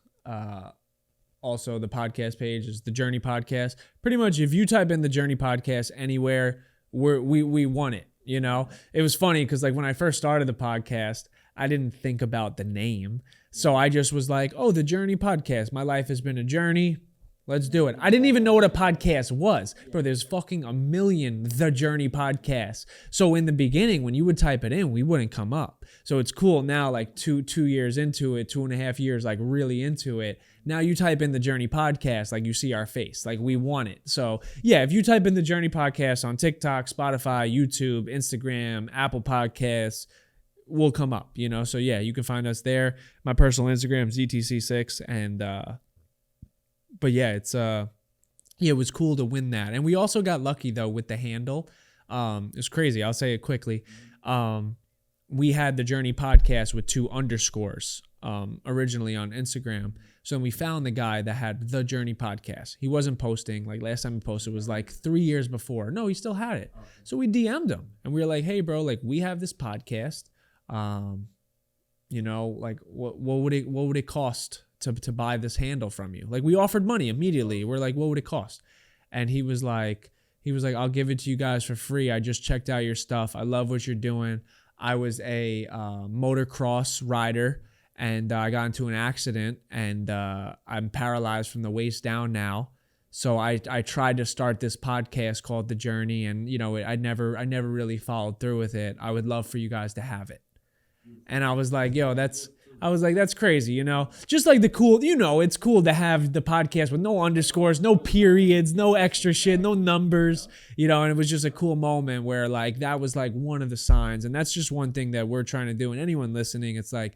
Also, the podcast page is The Journey Podcast. Pretty much, if you type in The Journey Podcast anywhere, we won it. You know, it was funny because like when I first started the podcast, I didn't think about the name, so I just was like, oh, The Journey Podcast. My life has been a journey. Let's do it. I didn't even know what a podcast was. Bro, there's fucking a million The Journey podcasts. So in the beginning, when you would type it in, we wouldn't come up. So it's cool now, like two years into it, 2.5 years, like really into it. Now you type in The Journey podcast, like you see our face, like we want it. So yeah, if you type in The Journey podcast on TikTok, Spotify, YouTube, Instagram, Apple Podcasts, we'll come up, you know? So yeah, you can find us there. My personal Instagram is ETC6. And, but yeah, it was cool to win that. And we also got lucky though with the handle. It's crazy. I'll say it quickly. We had The Journey podcast with 2 underscores, originally on Instagram. So we found the guy that had The Journey podcast. He wasn't posting. Like last time he posted was like 3 years before. No, he still had it. So we DM'd him and we were like, hey bro, like we have this podcast. You know, like what would it cost to buy this handle from you? Like we offered money immediately. We're like, what would it cost? And he was like, I'll give it to you guys for free. I just checked out your stuff. I love what you're doing. I was a motocross rider and I got into an accident and I'm paralyzed from the waist down now. So I tried to start this podcast called The Journey, and you know, I never really followed through with it. I would love for you guys to have it. And I was like, that's crazy, you know? Just like the cool, you know, it's cool to have the podcast with no underscores, no periods, no extra shit, no numbers, you know, and it was just a cool moment where like that was like one of the signs. And that's just one thing that we're trying to do. And anyone listening, it's like,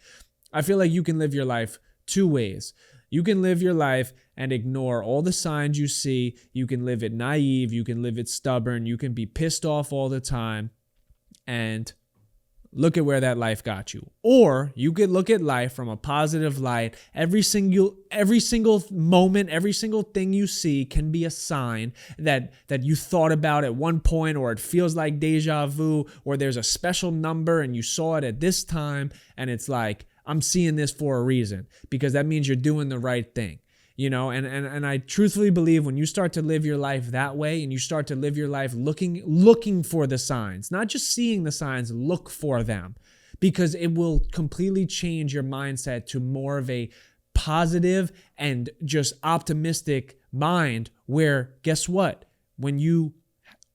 I feel like you can live your life 2 ways. You can live your life and ignore all the signs you see. You can live it naive. You can live it stubborn. You can be pissed off all the time. And look at where that life got you. Or you could look at life from a positive light. Every single moment, every single thing you see can be a sign that you thought about at one point, or it feels like deja vu, or there's a special number and you saw it at this time. And it's like, I'm seeing this for a reason, because that means you're doing the right thing. You know, and I truthfully believe when you start to live your life that way, and you start to live your life looking for the signs, not just seeing the signs, look for them, because it will completely change your mindset to more of a positive and just optimistic mind, where guess what? When you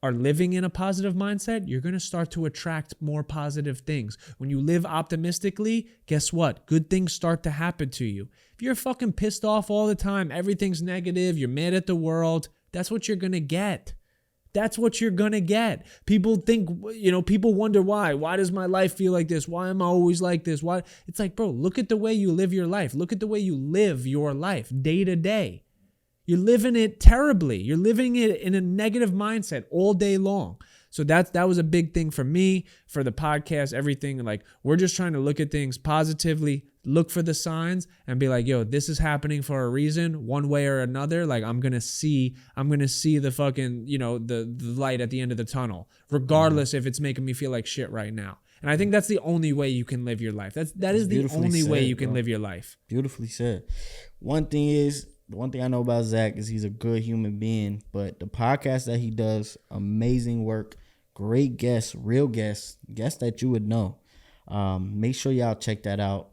are living in a positive mindset, you're going to start to attract more positive things. When you live optimistically, guess what? Good things start to happen to you. If you're fucking pissed off all the time, everything's negative, you're mad at the world, that's what you're going to get. That's what you're going to get. People think, you know, people wonder why. Why does my life feel like this? Why am I always like this? Why? It's like, bro, look at the way you live your life. Look at the way you live your life day to day. You're living it terribly. You're living it in a negative mindset all day long. So that was a big thing for me, for the podcast, everything. Like, we're just trying to look at things positively, look for the signs, and be like, yo, this is happening for a reason, one way or another. Like, I'm gonna see the fucking, you know, the light at the end of the tunnel, regardless if it's making me feel like shit right now. And I think that's the only way you can live your life. That is the only way you can live your life. Beautifully said. The one thing I know about Zach is he's a good human being, but the podcast that he does, amazing work, great guests, real guests that you would know. Make sure y'all check that out.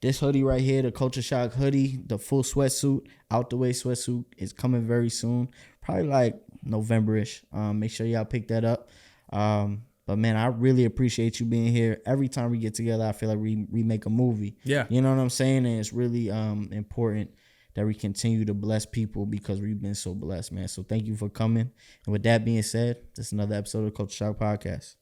This hoodie right here, the Culture Shock hoodie, the full sweatsuit, out the way sweatsuit, is coming very soon, probably like November-ish. Make sure y'all pick that up. But man, I really appreciate you being here. Every time we get together, I feel like we make a movie. Yeah. You know what I'm saying? And it's really important that we continue to bless people, because we've been so blessed, man. So thank you for coming. And with that being said, this is another episode of Culture Shock Podcast.